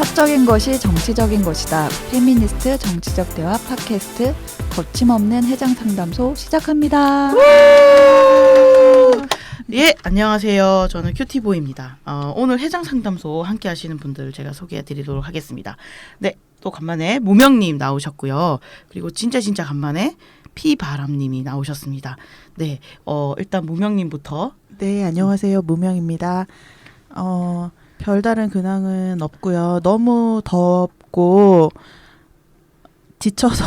사적인 것이 정치적인 것이다. 페미니스트 정치적 대화 팟캐스트 거침없는 해장상담소 시작합니다. 예, 안녕하세요. 저는 큐티보이입니다. 오늘 해장상담소 함께 하시는 분들 제가 소개해드리도록 하겠습니다. 네, 또 간만에 무명님 나오셨고요. 그리고 진짜 간만에 피바람님이 나오셨습니다. 네, 일단 무명님부터. 네, 안녕하세요. 무명입니다. 별다른 근황은 없고요. 너무 덥고 지쳐서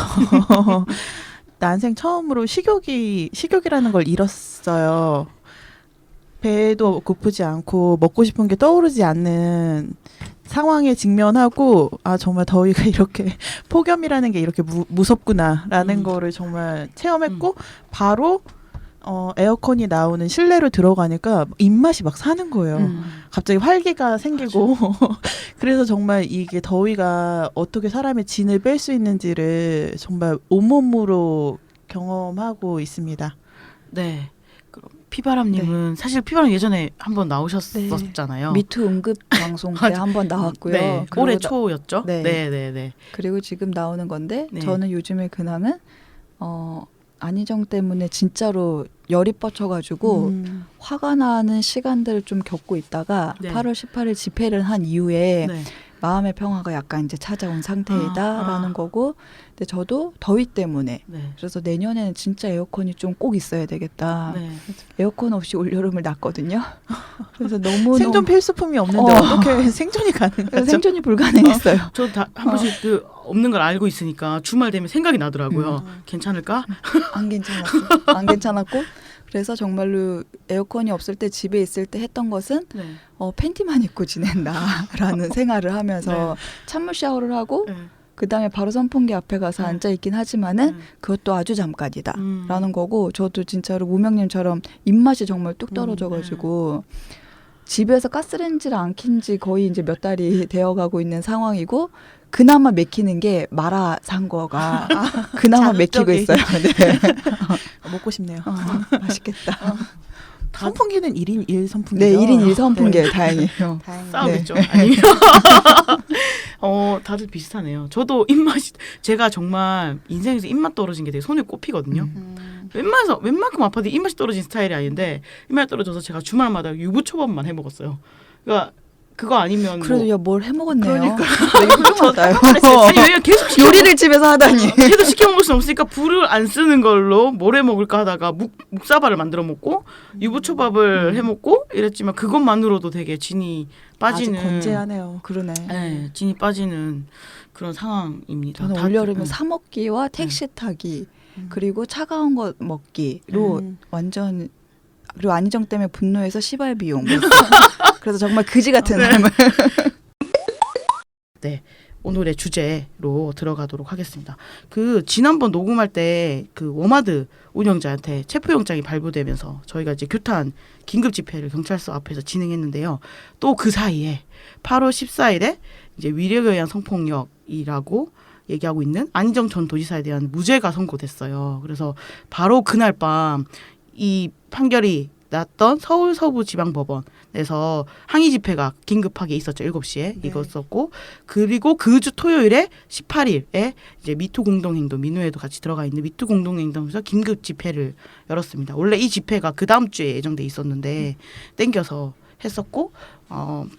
난생 처음으로 식욕이라는 걸 잃었어요. 배도 고프지 않고 먹고 싶은 게 떠오르지 않는 상황에 직면하고 정말 더위가 이렇게 폭염이라는 게 이렇게 무섭구나라는 거를 정말 체험했고 바로 에어컨이 나오는 실내로 들어가니까 입맛이 막 사는 거예요. 갑자기 활기가 생기고 그래서 정말 이게 더위가 어떻게 사람의 진을 뺄 수 있는지를 정말 온몸으로 경험하고 있습니다. 네. 그럼 피바람님은 사실 피바람 예전에 한번 나오셨었잖아요. 미투 응급 방송 때 한번 나왔고요. 네, 올해 초였죠. 네. 네. 그리고 지금 나오는 건데 네. 저는 요즘의 근황은 안희정 때문에 진짜로 열이 뻗쳐가지고 화가 나는 시간들을 좀 겪고 있다가 네. 8월 18일 집회를 한 이후에 네. 마음의 평화가 약간 이제 찾아온 상태이다라는 거고, 근데 저도 더위 때문에 네. 그래서 내년에는 진짜 에어컨이 좀 꼭 있어야 되겠다. 네. 에어컨 없이 올여름을 났거든요. 그래서 너무 생존 필수품이 없는데 어떻게 생존이 가능하죠? 생존이 불가능했어요. 저 다 한 번씩 그 없는 걸 알고 있으니까 주말 되면 생각이 나더라고요. 괜찮을까? 안 괜찮았어. 안 괜찮았고 그래서 정말로 에어컨이 없을 때 집에 있을 때 했던 것은 네. 팬티만 입고 지낸다라는 생활을 하면서 찬물 샤워를 하고 네. 그 다음에 바로 선풍기 앞에 가서 앉아 있긴 하지만은 그것도 아주 잠깐이다라는 거고, 저도 진짜로 무명님처럼 입맛이 정말 뚝 떨어져가지고 집에서 가스레인지를 안 킨 지 거의 이제 몇 달이 되어가고 있는 상황이고, 그나마 맥히는 게 마라샹궈가 그나마 맥히고 있어요. 네. 먹고 싶네요. 맛있겠다. 선풍기는 1인 1 선풍기죠? 네, 1인 1선풍기예요. 다행이에요. 싸우겠죠. 아니면 다들 비슷하네요. 저도 입맛이, 제가 정말 인생에서 입맛 떨어진 게 되게 손에 꼽히거든요. 웬만큼 아파도 입맛이 떨어진 스타일이 아닌데 입맛이 떨어져서 제가 주말마다 유부초밥만 해 먹었어요. 그러니까 그거 아니면 그래도 야, 뭘 해 먹었네요. 그러니까 훌륭하다요. 아니, 계속 요리를 집에서 하다니. 계속 시켜 먹을 수 없으니까 불을 안 쓰는 걸로 뭘 해 먹을까 하다가 묵사발을 만들어 먹고 유부초밥을 해 먹고 이랬지만 그것만으로도 되게 진이 빠지는, 아주 건재하네요. 그러네. 네, 진이 빠지는 그런 상황입니다. 저는 올여름에 사 먹기와 택시 타기 그리고 차가운 거 먹기로 완전, 그리고 안희정 때문에 분노해서 시발 비용. 그래서 정말 그지 같은 삶을. 네. 오늘의 주제로 들어가도록 하겠습니다. 그 지난번 녹음할 때 그 워마드 운영자한테 체포영장이 발부되면서 저희가 이제 규탄 긴급 집회를 경찰서 앞에서 진행했는데요. 또 그 사이에 8월 14일에 이제 위력에 의한 성폭력이라고 얘기하고 있는 안희정 전 도지사에 대한 무죄가 선고됐어요. 그래서 바로 그날 밤 이 판결이 났던 서울 서부지방법원에서 항의 집회가 긴급하게 있었죠. 7시에 있었고, 그리고 그 주 토요일에 18일에 이제 미투 공동행동, 민우에도 같이 들어가 있는 미투 공동행동에서 긴급 집회를 열었습니다. 원래 이 집회가 그 다음 주에 예정돼 있었는데 땡겨서 했었고,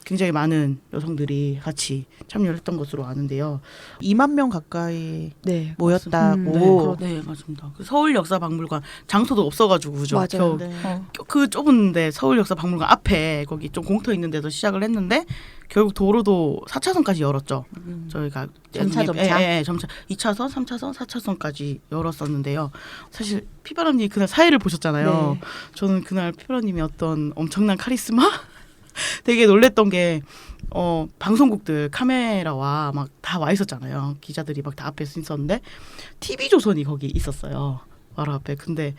굉장히 많은 여성들이 같이 참여했던 것으로 아는데요. 2만 명 가까이 네, 모였다고. 네, 맞습니다. 그 서울역사박물관 장소도 없어가지고 그죠. 맞아요. 그 좁은데 서울역사박물관 앞에 거기 좀 공터 있는 데서 시작을 했는데 결국 도로도 4차선까지 열었죠. 저희가 점차. 점차 2차선, 3차선, 4차선까지 열었었는데요. 사실 피바람님 그날 사회를 보셨잖아요. 네. 저는 그날 피바람님의 어떤 엄청난 카리스마? 되게 놀랬던 게 방송국들 카메라와 막 다 와 있었잖아요. 기자들이 막 다 앞에 있었는데 TV조선이 거기 있었어요. 바로 앞에. 근데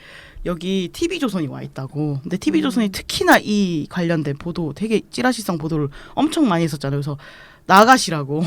여기 TV조선이 와 있다고. 근데 TV조선이 특히나 이 관련된 보도, 되게 찌라시성 보도를 엄청 많이 했었잖아요. 그래서 나가시라고.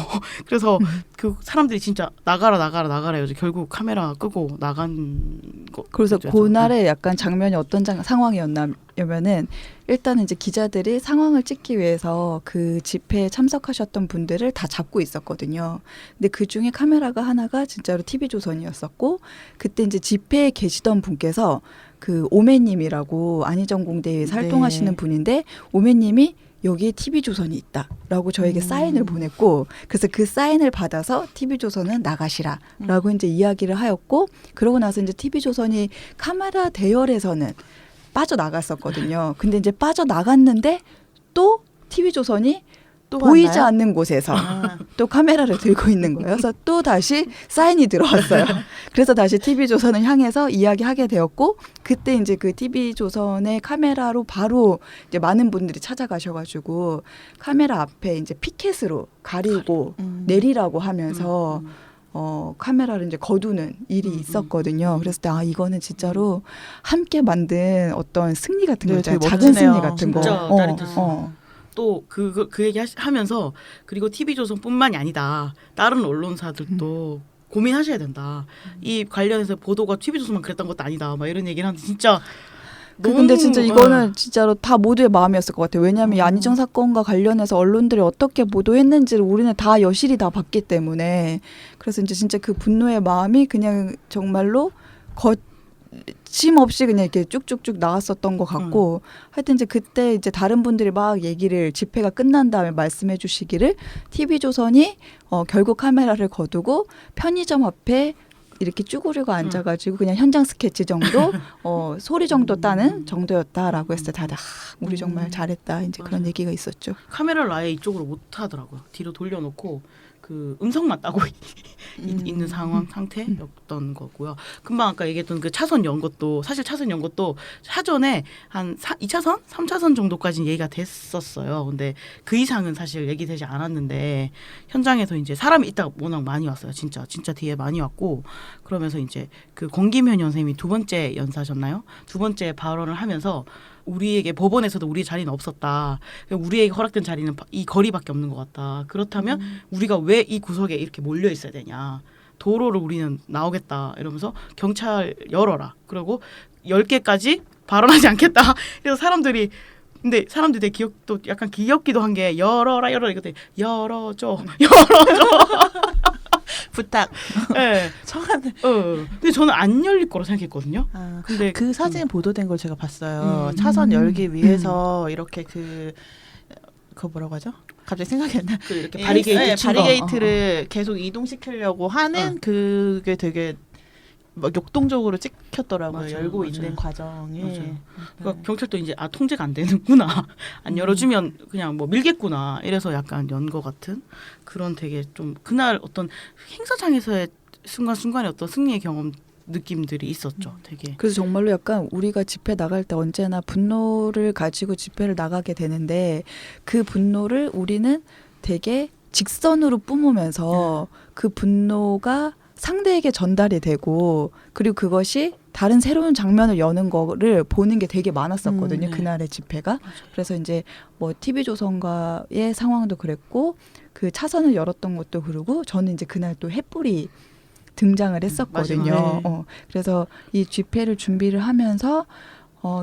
그래서 그 사람들이 진짜 나가라 해서 결국 카메라 끄고 나간 거. 그래서 그날의 약간 장면이 어떤 상황이었나 뭐였냐면은 일단은 이제 기자들이 상황을 찍기 위해서 그 집회에 참석하셨던 분들을 다 잡고 있었거든요. 근데 그 중에 카메라가 하나가 진짜로 TV조선이었었고 그때 이제 집회에 계시던 분께서 그 오매님이라고 안희정공대에 활동하시는 네. 분인데 오매님이 여기에 TV조선이 있다라고 저에게 사인을 보냈고 그래서 그 사인을 받아서 TV조선은 나가시라라고 이제 이야기를 하였고 그러고 나서 이제 TV조선이 카메라 대열에서는 빠져나갔었거든요. 근데 이제 빠져나갔는데 또 TV조선이 또 보이지 왔나요? 않는 곳에서 아. 또 카메라를 들고 있는 거예요. 그래서 또 다시 사인이 들어왔어요. 그래서 다시 TV조선을 향해서 이야기하게 되었고 그때 이제 그 TV조선의 카메라로 바로 이제 많은 분들이 찾아가셔가지고 카메라 앞에 이제 피켓으로 가리고 내리라고 하면서 카메라를 이제 거두는 일이 있었거든요. 그래서 아 이거는 진짜로 함께 만든 어떤 승리 같은 거 네, 있잖아요. 되게 작은 멋지네요. 승리 같은 거. 진짜 짜릿했어요. 또 그 얘기 하면서 그리고 TV조선뿐만이 아니다. 다른 언론사들도 고민하셔야 된다. 이 관련해서 보도가 TV조선만 그랬던 것도 아니다. 막 이런 얘기를 하는데 진짜 근데 진짜 이거는 진짜로 다 모두의 마음이었을 것 같아요. 왜냐하면 이 안희정 사건과 관련해서 언론들이 어떻게 보도했는지를 우리는 다 여실히 다 봤기 때문에 그래서 이제 진짜 그 분노의 마음이 그냥 정말로 거침없이 그냥 이렇게 쭉쭉쭉 나왔었던 것 같고 하여튼 이제 그때 이제 다른 분들이 막 얘기를 집회가 끝난 다음에 말씀해 주시기를 TV조선이 결국 카메라를 거두고 편의점 앞에 이렇게 쭈그리고 앉아가지고 그냥 현장 스케치 정도 소리 정도 따는 정도였다라고 했을 때 다들 우리 정말 잘했다 이제 그런 얘기가 있었죠. 카메라를 아예 이쪽으로 못 하더라고요. 뒤로 돌려놓고 그 음성만 따고 있는 상태였던 거고요. 금방 아까 얘기했던 그 차선 연 것도 사실 차선 연 것도 사전에 한 2차선, 3차선 정도까지는 얘기가 됐었어요. 근데 그 이상은 사실 얘기되지 않았는데 현장에서 이제 사람이 있다가 워낙 많이 왔어요. 진짜 뒤에 많이 왔고 그러면서 이제 그 권김현 선생님이 두 번째 연사셨나요? 두 번째 발언을 하면서 우리에게 법원에서도 우리 자리는 없었다. 우리에게 허락된 자리는 이 거리밖에 없는 것 같다. 그렇다면 우리가 왜 이 구석에 이렇게 몰려 있어야 되냐. 도로를 우리는 나오겠다. 이러면서 경찰 열어라. 그리고 10개까지 발언하지 않겠다. 그래서 사람들이 근데 사람들이 되게 기억도 약간 귀엽기도 한 게 열어라 이것도 열어줘. 부탁. 네. 청하는. 근데 저는 안 열릴 거라 생각했거든요. 근데 그 사진 보도된 걸 제가 봤어요. 음. 차선 열기 위해서 이렇게 그거 뭐라고 하죠? 갑자기 생각이 안 나. 그 이렇게 바리게이트 친 거. 바리게이트를 계속 이동시키려고 하는 그게 되게 막 역동적으로 찍혔더라고요. 맞아요, 열고 맞아요. 있는 과정이. 맞아요. 그러니까 경찰도 이제 통제가 안 되는구나. 안 열어주면 그냥 뭐 밀겠구나. 이래서 약간 연 것 같은 그런 되게 좀 그날 어떤 행사장에서의 순간순간의 어떤 승리의 경험 느낌들이 있었죠. 되게. 그래서 정말로 약간 우리가 집회 나갈 때 언제나 분노를 가지고 집회를 나가게 되는데 그 분노를 우리는 되게 직선으로 뿜으면서 그 분노가 상대에게 전달이 되고 그리고 그것이 다른 새로운 장면을 여는 거를 보는 게 되게 많았었거든요. 네. 그날의 집회가. 맞아요. 그래서 이제 뭐 TV조선과의 상황도 그랬고 그 차선을 열었던 것도 그러고 저는 이제 그날 또 햇불이 등장을 했었거든요. 맞아요. 그래서 이 집회를 준비를 하면서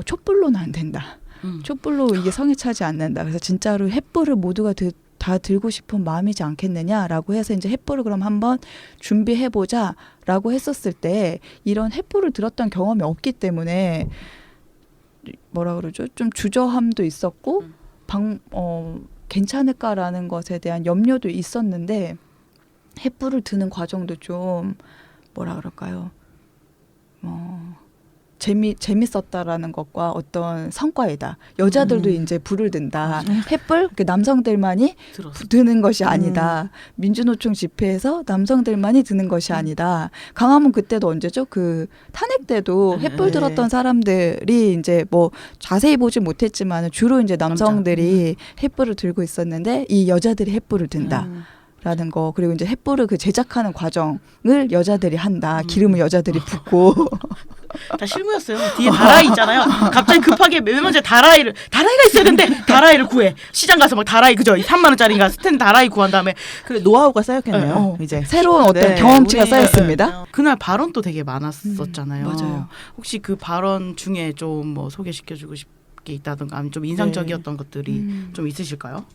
촛불로는 안 된다. 촛불로 이게 성에 차지 않는다. 그래서 진짜로 햇불을 모두가 다 들고 싶은 마음이지 않겠느냐라고 해서 이제 햇불을 그럼 한번 준비해보자라고 했었을 때 이런 햇불을 들었던 경험이 없기 때문에 뭐라 그러죠? 좀 주저함도 있었고 괜찮을까라는 것에 대한 염려도 있었는데 햇불을 드는 과정도 좀 뭐라 그럴까요? 재밌었다라는 것과 어떤 성과이다. 여자들도 이제 불을 든다. 햇불 남성들만이 들었어. 드는 것이 아니다. 민주노총 집회에서 남성들만이 드는 것이 아니다. 강화문 그때도 언제죠? 그 탄핵 때도 햇불 들었던 사람들이 이제 뭐 자세히 보지 못했지만 주로 이제 남성들이 햇불을 들고 있었는데 이 여자들이 햇불을 든다. 라는 거 그리고 이제 햇불을 그 제작하는 과정을 여자들이 한다. 기름을 여자들이 붓고 다 실무였어요. 뒤에 다라이 있잖아요. 갑자기 급하게 맨 먼저 다라이가 있어야 되는데 다라이를 구해. 시장 가서 막 다라이 그죠? 3만 원짜리인가 스탠드 다라이 구한 다음에 그 노하우가 쌓였겠네요. 이제 새로운 어떤 네, 경험치가 우리- 쌓였습니다. 그날 발언도 되게 많았었잖아요. 맞아요. 혹시 그 발언 중에 좀 뭐 소개시켜주고 싶게 게 있다든가 아니면 좀 인상적이었던 것들이 좀 있으실까요?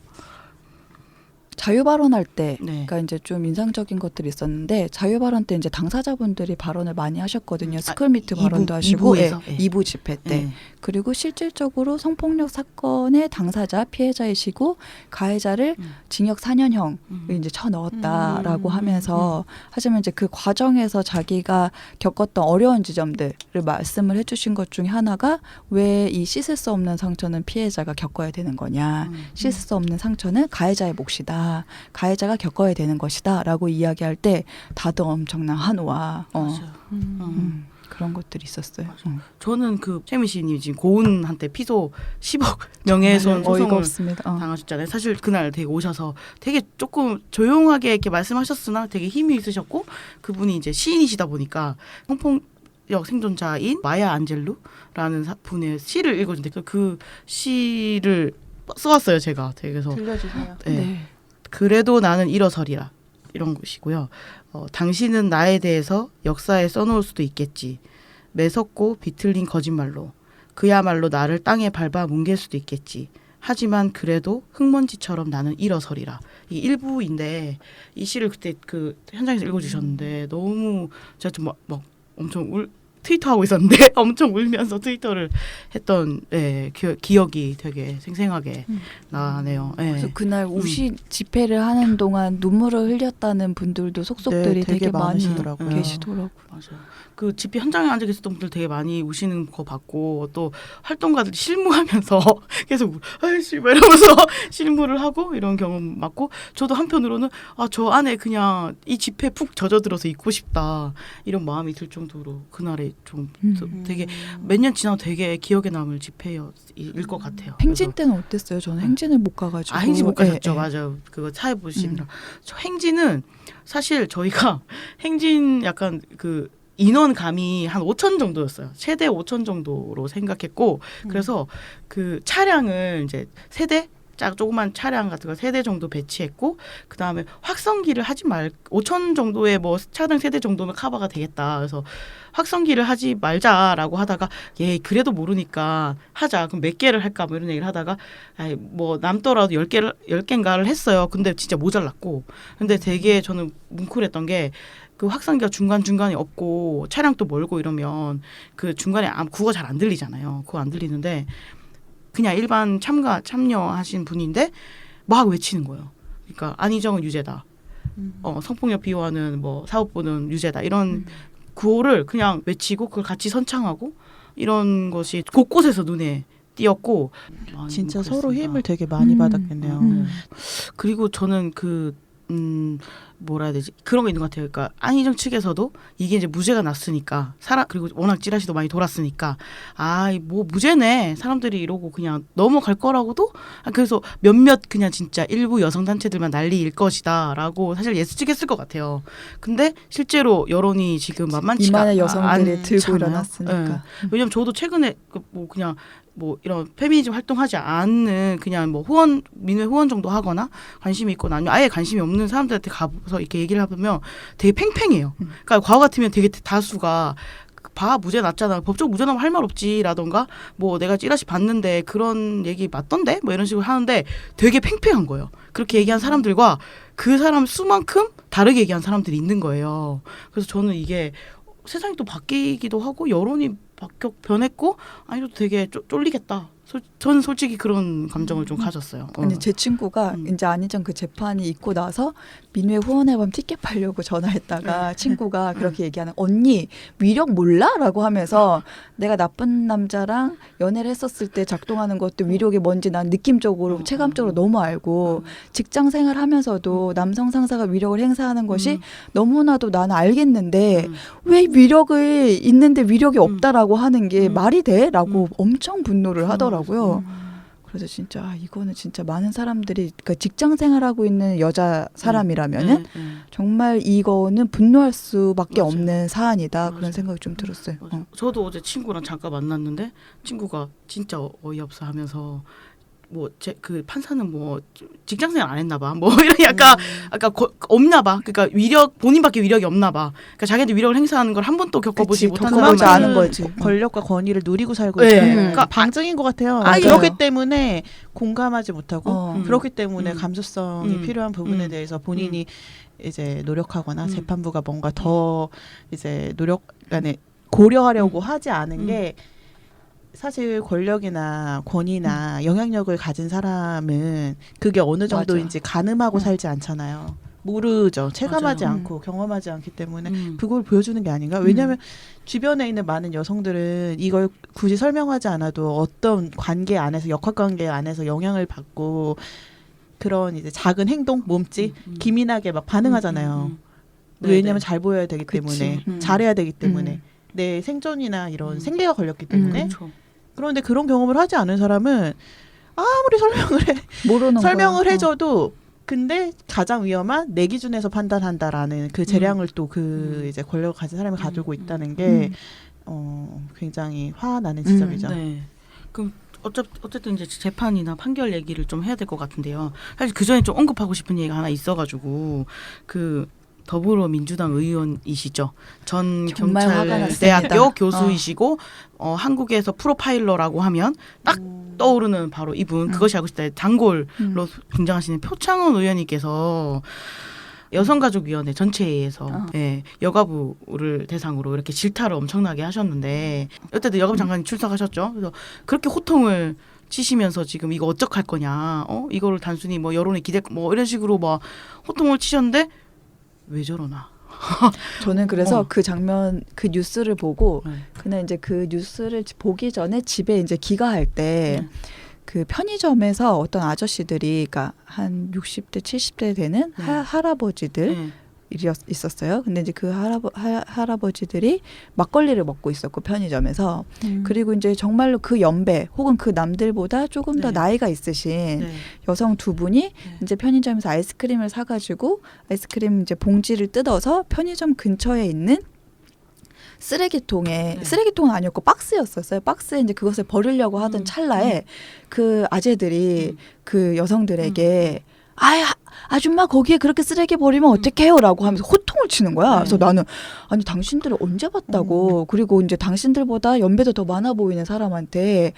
자유 발언할 때, 네. 그러니까 이제 좀 인상적인 것들이 있었는데 자유 발언 때 이제 당사자분들이 발언을 많이 하셨거든요. 스쿨미트 발언도 하시고, 2부에서? 예, 2부 집회 때. 네. 그리고 실질적으로 성폭력 사건의 당사자 피해자이시고 가해자를 징역 4년형을 이제 쳐 넣었다라고 하면서 하지만 이제 그 과정에서 자기가 겪었던 어려운 지점들을 말씀을 해주신 것 중에 하나가 왜 이 씻을 수 없는 상처는 피해자가 겪어야 되는 거냐, 씻을 수 없는 상처는 가해자의 몫이다, 가해자가 겪어야 되는 것이다라고 이야기할 때 다들 엄청난 한우와 맞아요. 그런 것들이 있었어요. 저는 그 최미 씨님 지금 고은한테 피소 10억 명예훼손 어이가 소송을 없습니다. 당하셨잖아요. 사실 그날 되게 오셔서 되게 조금 조용하게 이렇게 말씀하셨으나 되게 힘이 있으셨고 그분이 이제 시인이시다 보니까 성폭력 생존자인 마야 안젤루라는 분의 시를 읽어준데 그 시를 써왔어요. 제가 그래서 들려주세요. 네. 그래도 나는 일어서리라 이런 것이고요. 당신은 나에 대해서 역사에 써놓을 수도 있겠지. 매섭고 비틀린 거짓말로 그야말로 나를 땅에 밟아 뭉갤 수도 있겠지. 하지만 그래도 흙먼지처럼 나는 일어서리라. 이 일부인데 이 시를 그때 그 현장에서 읽어주셨는데 너무 제가 좀 막 엄청 트위터하고 있었는데 엄청 울면서 트위터를 했던 기억이 되게 생생하게 나네요. 예. 그래서 그날 집회를 하는 동안 눈물을 흘렸다는 분들도 속속들이 네, 되게 많이 많으시더라고요. 계시더라고요. 맞아요. 그 집회 현장에 앉아 계셨던 분들 되게 많이 우시는 거 봤고 또 활동가들이 실무하면서 계속 아이씨 막 이러면서 실무를 하고 이런 경험 맞고 저도 한편으로는 저 안에 그냥 이 집회 푹 젖어들어서 있고 싶다 이런 마음이 들 정도로 그날에 좀 되게 몇 년 지나도 되게 기억에 남을 집회일 것 같아요. 행진 때는 어땠어요? 저는 행진을 못 가가지고. 행진 못 가셨죠. 예, 예. 맞아요. 그거 차에 보시느라. 저 행진은 사실 저희가 행진 약간 그 인원감이 한 5천 정도였어요. 최대 5천 정도로 생각했고 그래서 그 차량을 이제 세대 조그만 차량 같은 거 3대 정도 배치했고 그다음에 확성기를 하지 5천 정도의 뭐 차량 세대 정도면 커버가 되겠다. 그래서 확성기를 하지 말자라고 하다가 그래도 모르니까 하자. 그럼 몇 개를 할까 뭐 이런 얘기를 하다가 뭐 남더라도 10개인가를 했어요. 근데 진짜 모자랐고. 근데 되게 저는 뭉클했던 게 그 확성기가 중간중간에 없고 차량 또 멀고 이러면 그 중간에 국어가 잘 안 들리잖아요. 그거 안 들리는데 그냥 일반 참여하신 분인데 막 외치는 거예요. 그러니까 안희정은 유죄다. 성폭력 비호하는 뭐 사업부는 유죄다. 이런 구호를 그냥 외치고 그걸 같이 선창하고 이런 것이 곳곳에서 눈에 띄었고 진짜 그랬습니다. 서로 힘을 되게 많이 받았겠네요. 그리고 저는 뭐라 해야 되지? 그런 거 있는 것 같아요. 그러니까 안희정 측에서도 이게 이제 무죄가 났으니까 그리고 워낙 찌라시도 많이 돌았으니까 뭐 무죄네 사람들이 이러고 그냥 넘어갈 거라고도 그래서 몇몇 그냥 진짜 일부 여성 단체들만 난리일 것이다라고 사실 예측했을 것 같아요. 근데 실제로 여론이 지금 만만치가 이만의 여성들이 들고 않잖아요. 일어났으니까. 왜냐면 저도 최근에 그냥 뭐 이런 페미니즘 활동하지 않는 그냥 뭐 민회 후원 정도 하거나 관심이 있거나 아니면 아예 관심이 없는 사람들한테 가서 이렇게 얘기를 해보면 되게 팽팽해요. 그러니까 과거 같으면 되게 다수가 무죄 났잖아. 법적 무죄 나면 할 말 없지라던가 뭐 내가 찌라시 봤는데 그런 얘기 맞던데 뭐 이런 식으로 하는데 되게 팽팽한 거예요. 그렇게 얘기한 사람들과 그 사람 수만큼 다르게 얘기한 사람들이 있는 거예요. 그래서 저는 이게 세상이 또 바뀌기도 하고 여론이 변했고 아니도 되게 쫄리겠다. 저는 솔직히 그런 감정을 좀 가졌어요. 근데 제 친구가 이제 안희정 그 재판이 있고 나서 민회 후원앨범 티켓 팔려고 전화했다가 친구가 그렇게 얘기하는 언니 위력 몰라? 라고 하면서 내가 나쁜 남자랑 연애를 했었을 때 작동하는 것도 위력이 뭔지 난 느낌적으로 체감적으로 너무 알고 직장 생활하면서도 남성 상사가 위력을 행사하는 것이 너무나도 나는 알겠는데 왜 위력을 있는데 위력이 없다라고 하는 게 말이 돼? 라고 엄청 분노를 하더라고요. 그래서 진짜 이거는 진짜 많은 사람들이 그러니까 직장 생활하고 있는 여자 사람이라면은 정말 이거는 분노할 수밖에 맞아요. 없는 사안이다. 맞아요. 그런 생각이 좀 들었어요. 저도 어제 친구랑 잠깐 만났는데 친구가 진짜 어이없어 하면서 뭐 제 그 판사는 뭐 직장생활 안 했나 봐. 뭐 이런 약간 아까 없나 봐. 그러니까 본인밖에 위력이 없나 봐. 그러니까 자기한테 위력을 행사하는 걸 한 번도 겪어보지 그치, 못한 겪어보지 사람은 않은 거지. 권력과 권위를 누리고 살고 네. 있다는 그러니까 방증인 것 같아요. 맞아요. 그렇기 때문에 공감하지 못하고 어. 그렇기 때문에 감수성이 필요한 부분에 음. 대해서 본인이 이제 노력하거나 음. 재판부가 뭔가 더 이제 노력간에 고려하려고 하지 않은 음. 게 사실 권력이나 권위나 영향력을 가진 사람은 그게 어느 정도인지 가늠하고 살지 않잖아요. 모르죠. 체감하지 맞아요. 않고 경험하지 않기 때문에 음. 그걸 보여주는 게 아닌가? 왜냐하면 주변에 있는 많은 여성들은 이걸 굳이 설명하지 않아도 어떤 관계 안에서 역학관계 안에서 영향을 받고 그런 이제 작은 행동, 몸짓, 기민하게 막 반응하잖아요. 왜냐하면 잘 보여야 되기 그치. 때문에 잘해야 되기 때문에 음. 내 생존이나 이런 생계가 걸렸기 때문에 그렇죠. 그런데 그런 경험을 하지 않은 사람은 아무리 모르는 설명을 거야. 해줘도 근데 가장 위험한 내 기준에서 판단한다라는 그 재량을 또 그 이제 권력을 가진 사람이 가지고 있다는 게 굉장히 화나는 지점이죠. 네. 그럼 어쨌든 이제 재판이나 판결 얘기를 좀 해야 될 것 같은데요. 사실 그 전에 좀 언급하고 싶은 얘기가 하나 있어가지고 그 더불어민주당 의원이시죠. 전 정말 화가 경찰대학교 났습니다. 교수이시고 한국에서 프로파일러라고 하면 딱 떠오르는 바로 이분 그것이 알고 싶다 단골로 등장하시는 표창원 의원님께서 여성가족위원회 전체회의에서 예, 여가부를 대상으로 이렇게 질타를 엄청나게 하셨는데 이때도 여가부 장관이 출석하셨죠. 그래서 그렇게 호통을 치시면서 지금 이거 어떡할 거냐, 이거를 단순히 뭐 여론의 기대 뭐 이런 식으로 막 호통을 치셨는데 왜 저러나. 저는 그래서 그 장면 그 뉴스를 보고 네. 그날 이제 그 뉴스를 보기 전에 집에 이제 귀가할 때 그 편의점에서 어떤 아저씨들이 그러니까 한 60대 70대 되는 할아버지들 네. 있었어요. 근데 이제 그 할아버지들이 막걸리를 먹고 있었고 편의점에서 그리고 이제 정말로 그 연배 혹은 그 남들보다 조금 더 네. 나이가 있으신 네. 여성 두 분이 이제 편의점에서 아이스크림을 사가지고 아이스크림 이제 봉지를 뜯어서 편의점 근처에 있는 쓰레기통에 쓰레기통은 아니었고 박스였었어요. 박스에 이제 그것을 버리려고 하던 찰나에 그 아재들이 그 여성들에게 아줌마 거기에 그렇게 쓰레기 버리면 어떡해요라고 하면서 호통을 치는 거야. 그래서 나는 아니 당신들을 언제 봤다고 그리고 이제 당신들보다 연배도 더 많아 보이는 사람한테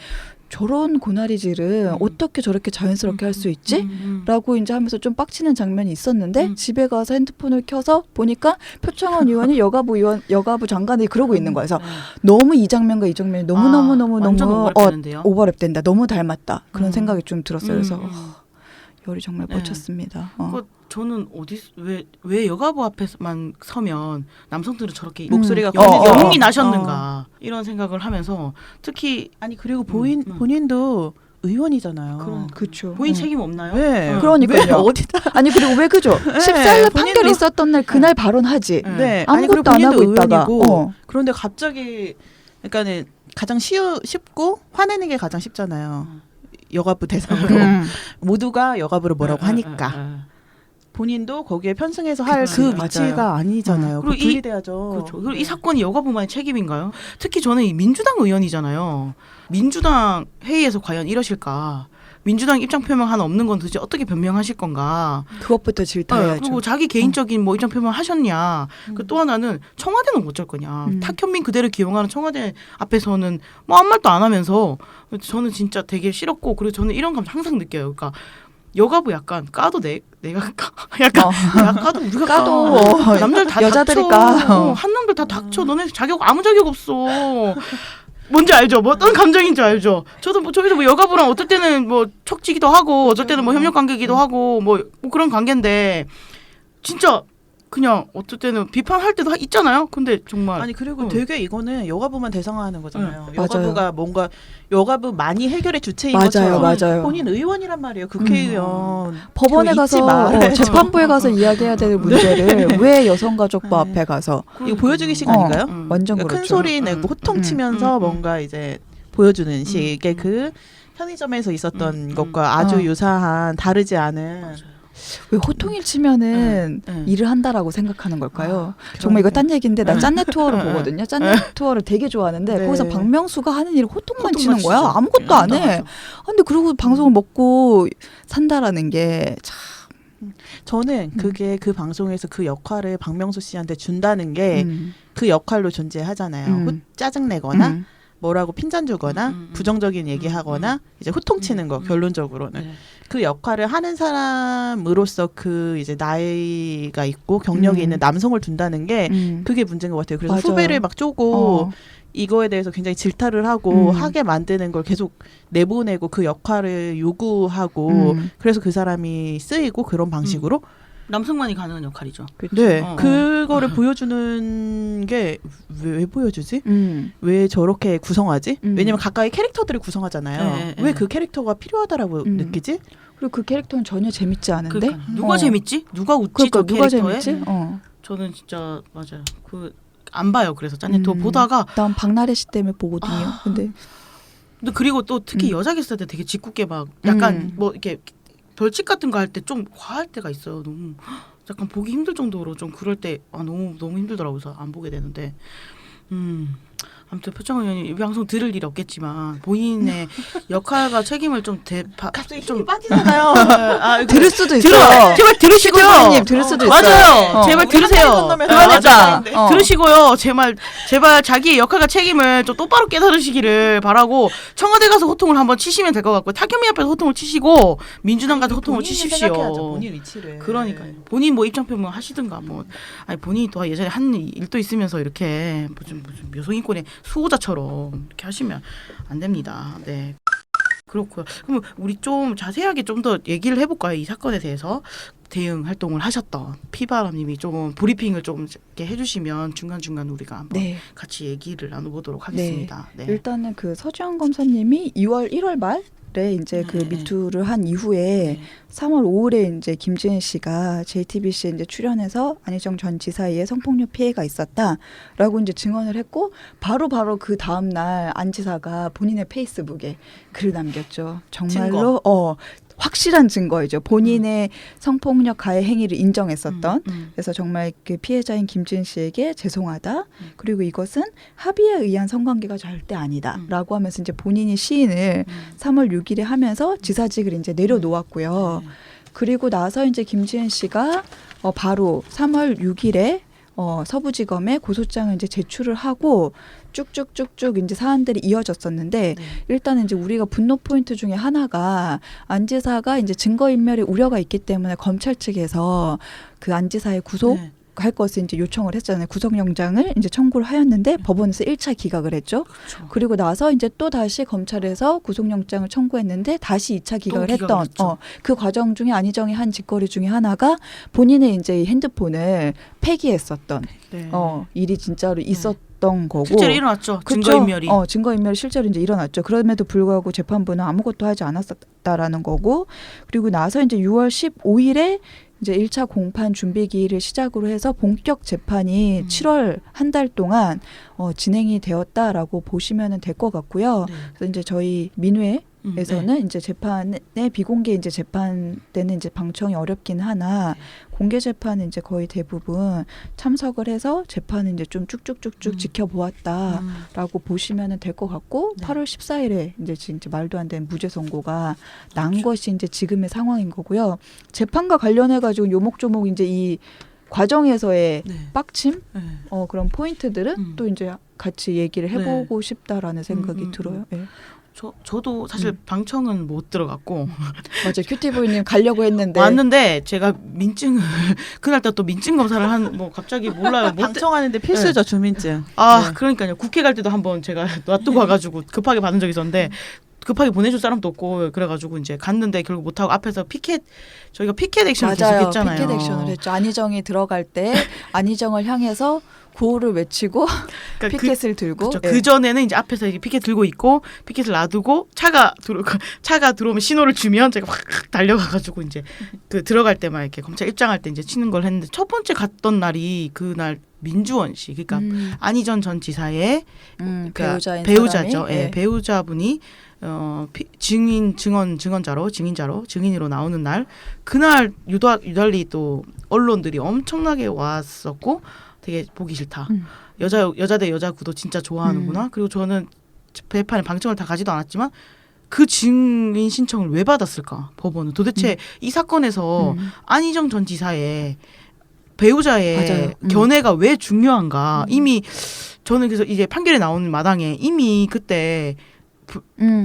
저런 고나리질은 어떻게 저렇게 자연스럽게 할 수 있지? 라고 이제 하면서 좀 빡치는 장면이 있었는데 집에 가서 핸드폰을 켜서 보니까 표창원 의원이 여가부 장관이 그러고 있는 거예요. 그래서 너무 이 장면과 이 장면이 너무 완전 오버랩되는데요. 오버랩된다. 너무 닮았다. 그런 생각이 좀 들었어요. 그래서 열이 정말 네. 뻗쳤습니다. 저는 왜 여가부 앞에서만 서면 남성들은 저렇게 목소리가 영웅이 나셨는가 이런 생각을 하면서 특히 아니 그리고 본인도 의원이잖아요. 그렇죠. 본인 책임 없나요? 네. 그러니까요. 왜 어디다? 아니 그리고 왜 그죠? 14일 판결 있었던 날 그날 발언하지. 네. 아무것도 안 하고 있다가. 그런데 갑자기 그러니까는 가장 쉽고 화내는 게 가장 쉽잖아요. 여가부 대상으로 모두가 여가부를 뭐라고 하니까 본인도 거기에 편승해서 할 그 위치가 아니잖아요. 그리고 분리돼야죠. 그렇죠. 그리고 이 사건이 여가부만의 책임인가요? 특히 저는 이 민주당 의원이잖아요. 민주당 회의에서 과연 이러실까? 민주당 입장 표명 하나 없는 건 도대체 어떻게 변명하실 건가? 그것부터 질타해야죠. 그리고 자기 개인적인 뭐 입장 표명 하셨냐? 그 또 하나는 청와대는 어쩔 거냐? 탁현민 그대로 기용하는 청와대 앞에서는 뭐 아무 말도 안 하면서 저는 진짜 되게 싫었고 그리고 저는 이런 감정 항상 느껴요. 그러니까 여가부 약간 까도 내가 약간 야, 까도 우리가 까도 남들 다 여자들이 닥쳐. 까. 한 놈들 다 닥쳐. 너네 아무 자격 없어. 뭔지 알죠? 뭐 어떤 감정인지 알죠? 저희도 뭐 여가부랑 어떨 때는 뭐 척지기도 하고 어떨 때는 뭐 협력 관계기도 하고 뭐 그런 관계인데 진짜 그냥 어떨 때는 비판할 때도 있잖아요. 근데 정말 아니 그리고 되게 이거는 여가부만 대상화하는 거잖아요. 맞아요. 여가부가 뭔가 여가부 많이 해결의 주체인 맞아요, 것처럼 맞아요. 본인 의원이란 말이에요. 국회의원. 법원에 그거 잊지 가서 말아야죠. 재판부에 가서 이야기해야 될 문제를 왜 여성가족부 앞에 가서 이거 보여주기식 아닌가요? 완전 그러니까 그렇죠. 큰 소리 내고 호통 치면서 뭔가 이제 보여주는 식의 그 편의점에서 있었던 것과 아주 유사한 다르지 않은 왜 호통일 치면은 네. 일을 한다라고 생각하는 걸까요? 아, 정말 이거 그러네. 딴 얘기인데 나 짠내 투어를 보거든요. 짠내 투어를 되게 좋아하는데 네. 거기서 박명수가 하는 일이 호통만 호통만 치는 거야. 치죠. 아무것도 안 해. 맞아. 근데 그러고 방송을 먹고 산다라는 게 참. 저는 그게 그 방송에서 그 역할을 박명수 씨한테 준다는 게 그 역할로 존재하잖아요. 짜증내거나 뭐라고 핀잔 주거나 부정적인 얘기하거나 이제 호통치는 거 결론적으로는 네. 그 역할을 하는 사람으로서 그 이제 나이가 있고 경력이 있는 남성을 둔다는 게 그게 문제인 것 같아요. 그래서 맞아요. 후배를 막 쪼고 이거에 대해서 굉장히 질타를 하고 하게 만드는 걸 계속 내보내고 그 역할을 요구하고 그래서 그 사람이 쓰이고 그런 방식으로 남성만이 가능한 역할이죠. 네 어. 그거를 보여주는 게 왜 보여주지? 왜 저렇게 구성하지? 왜냐면 각각의 캐릭터들을 구성하잖아요. 네, 왜 네. 그 캐릭터가 필요하다라고 느끼지? 그리고 그 캐릭터는 전혀 재밌지 않은데 그러니까 누가 재밌지? 누가 웃지? 그러니까 저 누가 캐릭터에? 재밌지? 저는 진짜 맞아요. 그 안 봐요. 그래서 짠내토 보다가 난 박나래 씨 때문에 보거든요. 근데 그리고 또 특히 여자 게스트 때 되게 짓궂게 막 약간 뭐 이렇게 벌칙 같은 거 할 때 좀 과할 때가 있어요. 너무 약간 보기 힘들 정도로 좀 그럴 때 너무 힘들더라고요. 그래서 안 보게 되는데 아무튼 표창원 의원이 이 방송 들을 일이 없겠지만 본인의 역할과 책임을 좀 갑자기 좀 힘이 빠지잖아요. 들을 수도 있어요. 제발 들으시고요. 시청자님 들을 수도 있어요. 맞아요. 제발 우리 들으세요. 한 번에 그러니까 들으시고요. 제발 자기의 역할과 책임을 좀 똑바로 깨달으시기를 바라고 청와대 가서 호통을 한번 치시면 될 것 같고요. 타겸이 앞에서 호통을 치시고 민주당 가서 호통을 치십시오. 본인 위치를. 그러니까요. 본인 뭐 입장 표명 하시든가 뭐 아니 본인이 또 예전에 한 일도 있으면서 이렇게 무슨 묘성인권의 수호자처럼 이렇게 하시면 안 됩니다. 네. 그렇고요. 그럼 우리 좀 자세하게 좀 더 얘기를 해볼까요? 이 사건에 대해서 대응 활동을 하셨던 피바람님이 좀 브리핑을 좀 이렇게 해주시면 중간중간 우리가 한번 네. 같이 얘기를 나눠보도록 하겠습니다. 네. 일단은 그 서지현 검사님이 1월 말에 이제 그 미투를 한 이후에 3월 5일에 이제 김지은 씨가 JTBC에 이제 출연해서 안희정 전 지사의 성폭력 피해가 있었다라고 이제 증언을 했고 바로 그 다음 날 안 지사가 본인의 페이스북에 글을 남겼죠. 정말로 확실한 증거이죠. 본인의 성폭력 가해 행위를 인정했었던. 그래서 정말 그 피해자인 김지은 씨에게 죄송하다. 그리고 이것은 합의에 의한 성관계가 절대 아니다라고 하면서 이제 본인이 시인을 3월 6일에 하면서 지사직을 이제 내려놓았고요. 그리고 나서 이제 김지은 씨가 바로 3월 6일에 서부지검에 고소장을 이제 제출을 하고 쭉쭉쭉쭉 이제 사안들이 이어졌었는데 일단은 이제 우리가 분노 포인트 중에 하나가 안 지사가 이제 증거인멸의 우려가 있기 때문에 검찰 측에서 그 안 지사의 구속 할 것을 이제 요청을 했잖아요. 구속영장을 이제 청구를 하였는데 법원에서 1차 기각을 했죠. 그렇죠. 그리고 나서 이제 또 다시 검찰에서 구속영장을 청구했는데 다시 2차 기각을 했던 그 과정 중에 안희정이 한 짓거리 중에 하나가 본인의 이제 핸드폰을 폐기했었던 일이 진짜로 있었던 거고 실제로 일어났죠. 그쵸? 증거인멸이. 증거인멸이 실제로 이제 일어났죠. 그럼에도 불구하고 재판부는 아무것도 하지 않았었다라는 거고 그리고 나서 이제 6월 15일에 이제 1차 공판 준비 기일을 시작으로 해서 본격 재판이 7월 한 달 동안 진행이 되었다라고 보시면 될 것 같고요. 그래서 이제 저희 민회에서는 이제 재판에 비공개 이제 재판 때는 이제 방청이 어렵긴 하나 공개 재판은 이제 거의 대부분 참석을 해서 재판은 이제 좀 쭉쭉쭉쭉 지켜보았다라고 보시면 될 것 같고 8월 14일에 이제 진짜 말도 안 되는 무죄 선고가 난 것이 이제 지금의 상황인 거고요. 재판과 관련해 가지고 요목조목 이제 이 과정에서의 빡침 그런 포인트들은 또 이제 같이 얘기를 해보고 싶다라는 생각이 들어요. 네. 저도 사실 방청은 못 들어갔고 맞아 큐티보이님 가려고 했는데 왔는데 제가 민증을 그날따라 또 민증 검사를 뭐 갑자기 몰라요. 방청하는데 필수죠 주민증. 그러니까요. 국회 갈 때도 한번 제가 놔두고 와가지고 급하게 받은 적이 있었는데 급하게 보내줄 사람도 없고 그래가지고 이제 갔는데 결국 못하고 앞에서 저희가 피켓 액션을 계속 했잖아요. 피켓 액션을 했죠. 안희정이 들어갈 때 안희정을 향해서 구호를 외치고 그러니까 피켓을 들고 그 전에는 이제 앞에서 이렇게 피켓 들고 있고 피켓을 놔두고 차가 들어오면 신호를 주면 제가 확 달려가가지고 이제 그 들어갈 때만 이렇게 검찰 입장할 때 이제 치는 걸 했는데 첫 번째 갔던 날이 그날 민주원 씨 그러니까 안희정 전 지사의 배우자인 배우자죠. 사람이, 배우자분이 증인으로 나오는 날 그날 유달리 또 언론들이 엄청나게 왔었고 되게 보기 싫다. 여자 대 여자 구도 진짜 좋아하는구나. 그리고 저는 재판에 방청을 다 가지도 않았지만 그 증인 신청을 왜 받았을까? 법원은 도대체 이 사건에서 안희정 전 지사의 배우자의 맞아요. 견해가 왜 중요한가? 이미 저는 그래서 이제 판결이 나오는 마당에 이미 그때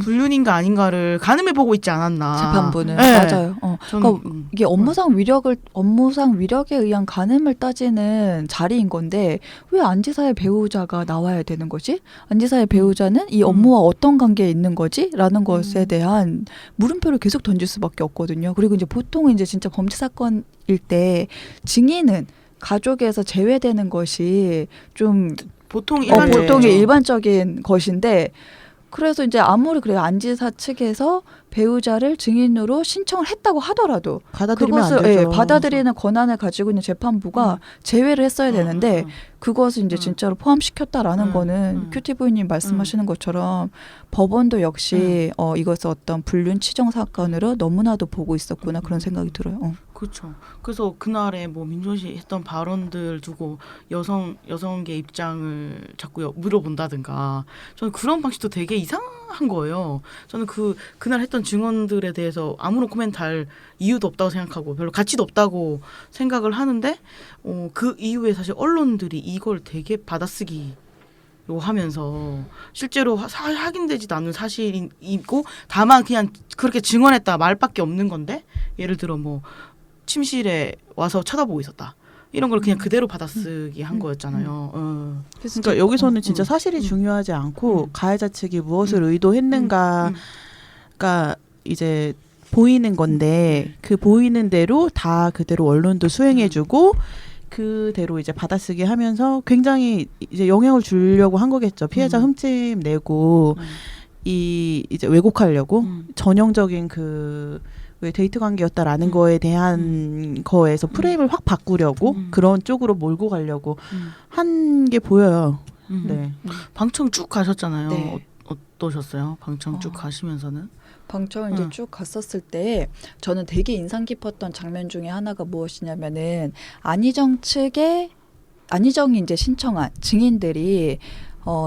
불륜인가 아닌가를 가늠해 보고 있지 않았나. 재판부는 네. 맞아요. 저는 그러니까 이게 업무상 위력에 의한 가늠을 따지는 자리인 건데 왜 안지사의 배우자가 나와야 되는 거지? 안지사의 배우자는 이 업무와 어떤 관계에 있는 거지?라는 것에 대한 물음표를 계속 던질 수밖에 없거든요. 그리고 이제 보통 이제 진짜 범죄 사건일 때 증인은 가족에서 제외되는 것이 좀 보통 보통의 일반적인 것인데. 그래서 이제 아무리 그래요 안지사 측에서 배우자를 증인으로 신청을 했다고 하더라도 받아들이면 안 그것을 되죠. 받아들이는 권한을 가지고 있는 재판부가 제외를 했어야 되는데 그것을 이제 진짜로 포함시켰다라는 거는 큐티브이님 말씀하시는 것처럼 법원도 역시 이것을 어떤 불륜 치정 사건으로 너무나도 보고 있었구나 그런 생각이 들어요. 그렇죠. 그래서 그날에 뭐 민조씨 했던 발언들 두고 여성계 입장을 자꾸 물어본다든가 저는 그런 방식도 되게 이상한 거예요. 저는 그날 했던 증언들에 대해서 아무런 코멘트할 이유도 없다고 생각하고 별로 가치도 없다고 생각을 하는데 그 이후에 사실 언론들이 이걸 되게 받아쓰기 하면서 실제로 확인되지도 않는 사실이고 다만 그냥 그렇게 증언했다 말밖에 없는 건데 예를 들어 뭐 침실에 와서 쳐다보고 있었다. 이런 걸 그냥 그대로 받아쓰기 한 거였잖아요. 그러니까 여기서는 진짜 사실이 중요하지 않고 가해자 측이 무엇을 의도했는가가 이제 보이는 건데 그 보이는 대로 다 그대로 언론도 수행해주고 그대로 이제 받아쓰기 하면서 굉장히 이제 영향을 주려고 한 거겠죠. 피해자 흠집 내고 이제 왜곡하려고 전형적인 왜 데이트 관계였다라는 거에 대한 거에서 프레임을 확 바꾸려고 그런 쪽으로 몰고 가려고 한 게 보여요. 네. 방청 쭉 가셨잖아요. 네. 어떠셨어요? 방청 쭉 가시면서는? 방청 이제 쭉 갔었을 때 저는 되게 인상 깊었던 장면 중에 하나가 무엇이냐면은 안희정이 이제 신청한 증인들이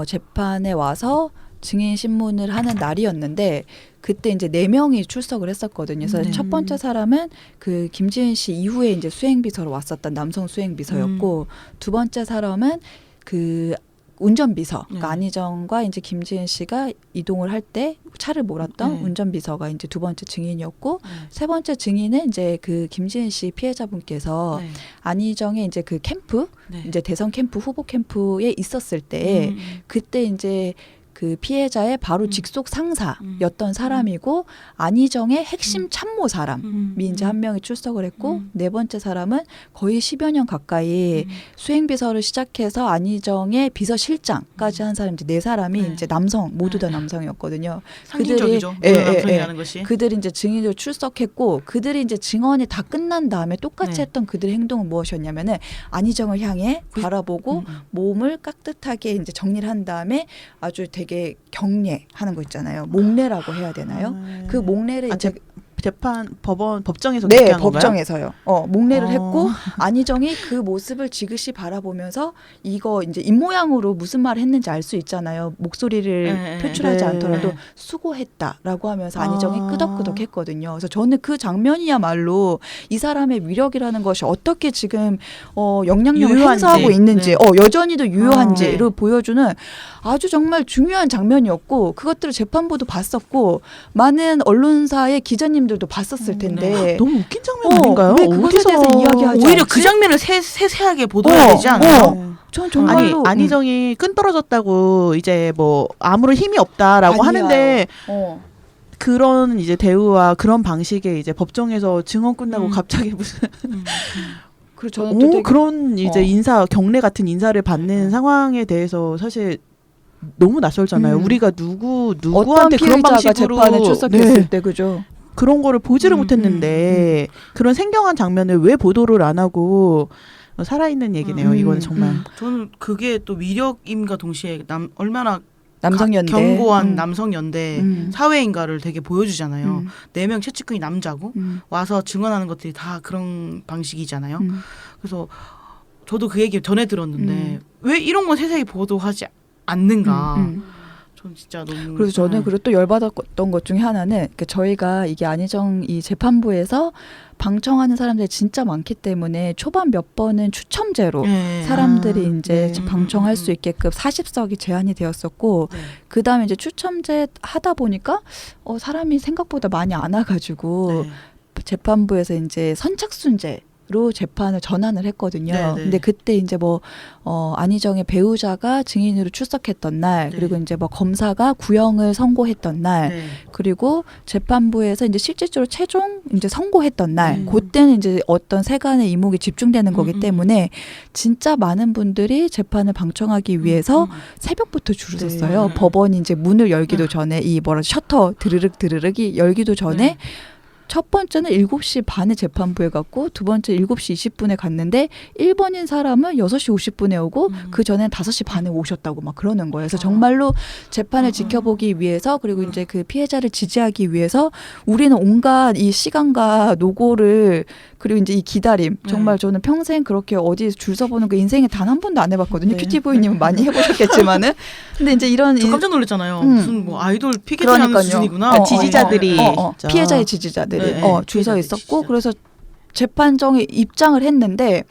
재판에 와서 증인 신문을 하는 날이었는데 그때 이제 4명이 출석을 했었거든요. 그래서 첫 번째 사람은 그 김지은 씨 이후에 이제 수행비서로 왔었던 남성 수행비서였고 두 번째 사람은 그 운전비서, 그러니까 안희정과 이제 김지은 씨가 이동을 할 때 차를 몰았던 운전비서가 이제 두 번째 증인이었고 세 번째 증인은 이제 그 김지은 씨 피해자분께서 안희정의 이제 그 캠프, 이제 대선 캠프 후보 캠프에 있었을 때 그때 이제 그 피해자의 바로 직속 상사였던 사람이고 안희정의 핵심 참모 사람이 이제 한 명이 출석을 했고 네 번째 사람은 거의 10여 년 가까이 수행비서를 시작해서 안희정의 비서실장까지 한 사람 이제 네 사람이 이제 남성 모두 다 남성이었거든요. 상징적이죠. 남성이 하는 것이. 그들이 이제 증인으로 출석했고 그들이 이제 증언이 다 끝난 다음에 똑같이 했던 그들의 행동은 무엇이었냐면은 안희정을 향해 바라보고 몸을 깍듯하게 이제 정리를 한 다음에 아주 되게 경례하는 거 있잖아요. 목례라고 해야 되나요? 그 목례를 이제 법정에서 네, 그렇게 한 건가요? 법정에서요. 목례를 했고 안희정이 그 모습을 지그시 바라보면서 이거 이제 입모양으로 무슨 말을 했는지 알 수 있잖아요. 목소리를 표출하지 않더라도 수고했다라고 하면서 안희정이 끄덕끄덕했거든요. 그래서 저는 그 장면이야말로 이 사람의 위력이라는 것이 어떻게 지금 영향력을 유효한지. 행사하고 있는지 여전히도 유효한지를 보여주는 아주 정말 중요한 장면이었고 그것들을 재판부도 봤었고 많은 언론사의 기자님들도 봤었을 텐데 너무 웃긴 장면 아닌가요? 왜 그것에 대해서 이야기하지 오히려 않지? 그 장면을 세세하게 보도해야 되지 않아요? 전 정말로 안희정이 끈 떨어졌다고 이제 뭐 아무런 힘이 없다라고 아니야. 하는데 그런 이제 대우와 그런 방식의 이제 법정에서 증언 끝나고 갑자기 무슨 그리고 저는 또 되게 그런 이제 인사 경례 같은 인사를 받는 상황에 대해서 사실 너무 낯설잖아요. 우리가 어떤 누구한테 그런 피해자가 방식으로 재판에 출석했을 때 그죠? 그런 거를 보지를 못했는데 그런 생경한 장면을 왜 보도를 안 하고 살아있는 얘기네요. 이거는 정말. 저는 그게 또 위력임과 동시에 얼마나 남성연대. 견고한 남성연대 음. 사회인가를 되게 보여주잖아요. 음. 4명 최측근이 남자고 음. 와서 증언하는 것들이 다 그런 방식이잖아요. 음. 그래서 저도 그 얘기 전에 들었는데 음. 왜 이런 건 세상에 보도하지 않는가. 음. 전 진짜 너무. 그래서 저는 네. 그리고 또 열받았던 것 중에 하나는 그러니까 저희가 이게 안희정 이 재판부에서 방청하는 사람들이 진짜 많기 때문에 초반 몇 번은 추첨제로 네. 사람들이 이제 네. 방청할 수 있게끔 40석이 제한이 되었었고 네. 그다음에 이제 추첨제 하다 보니까 사람이 생각보다 많이 안 와가지고 네. 재판부에서 이제 선착순제로 재판을 전환을 했거든요. 네, 네. 근데 그때 이제 안희정의 배우자가 증인으로 출석했던 날, 네. 그리고 이제 검사가 구형을 선고했던 날, 네. 그리고 재판부에서 이제 실질적으로 최종 이제 선고했던 날, 네. 그때는 이제 어떤 세간의 이목이 집중되는 거기 때문에 진짜 많은 분들이 재판을 방청하기 위해서 새벽부터 줄을 네. 섰어요. 법원이 이제 문을 열기도 네. 전에 셔터 드르륵이 열기도 전에 네. 첫 번째는 7시 반에 재판부에 갔고 두 번째 7시 20분에 갔는데 1번인 사람은 6시 50분에 오고 그 전엔 5시 반에 오셨다고 막 그러는 거예요. 그래서 정말로 재판을 지켜보기 위해서 그리고 이제 그 피해자를 지지하기 위해서 우리는 온갖 이 시간과 노고를 그리고 이제 이 기다림 정말 저는 평생 그렇게 어디 줄 서보는 거 인생에 단 한 번도 안 해봤거든요. 네. 큐티보이님은 많이 해보셨겠지만은 근데 이제 이런 저 깜짝 놀랐잖아요. 음. 무슨 뭐 아이돌 피켓하는 그러니까요. 수준이구나. 지지자들이 진짜. 피해자의 지지자들이 네, 줄 서 피해자들, 있었고 지지자들. 그래서 재판정에 입장을 했는데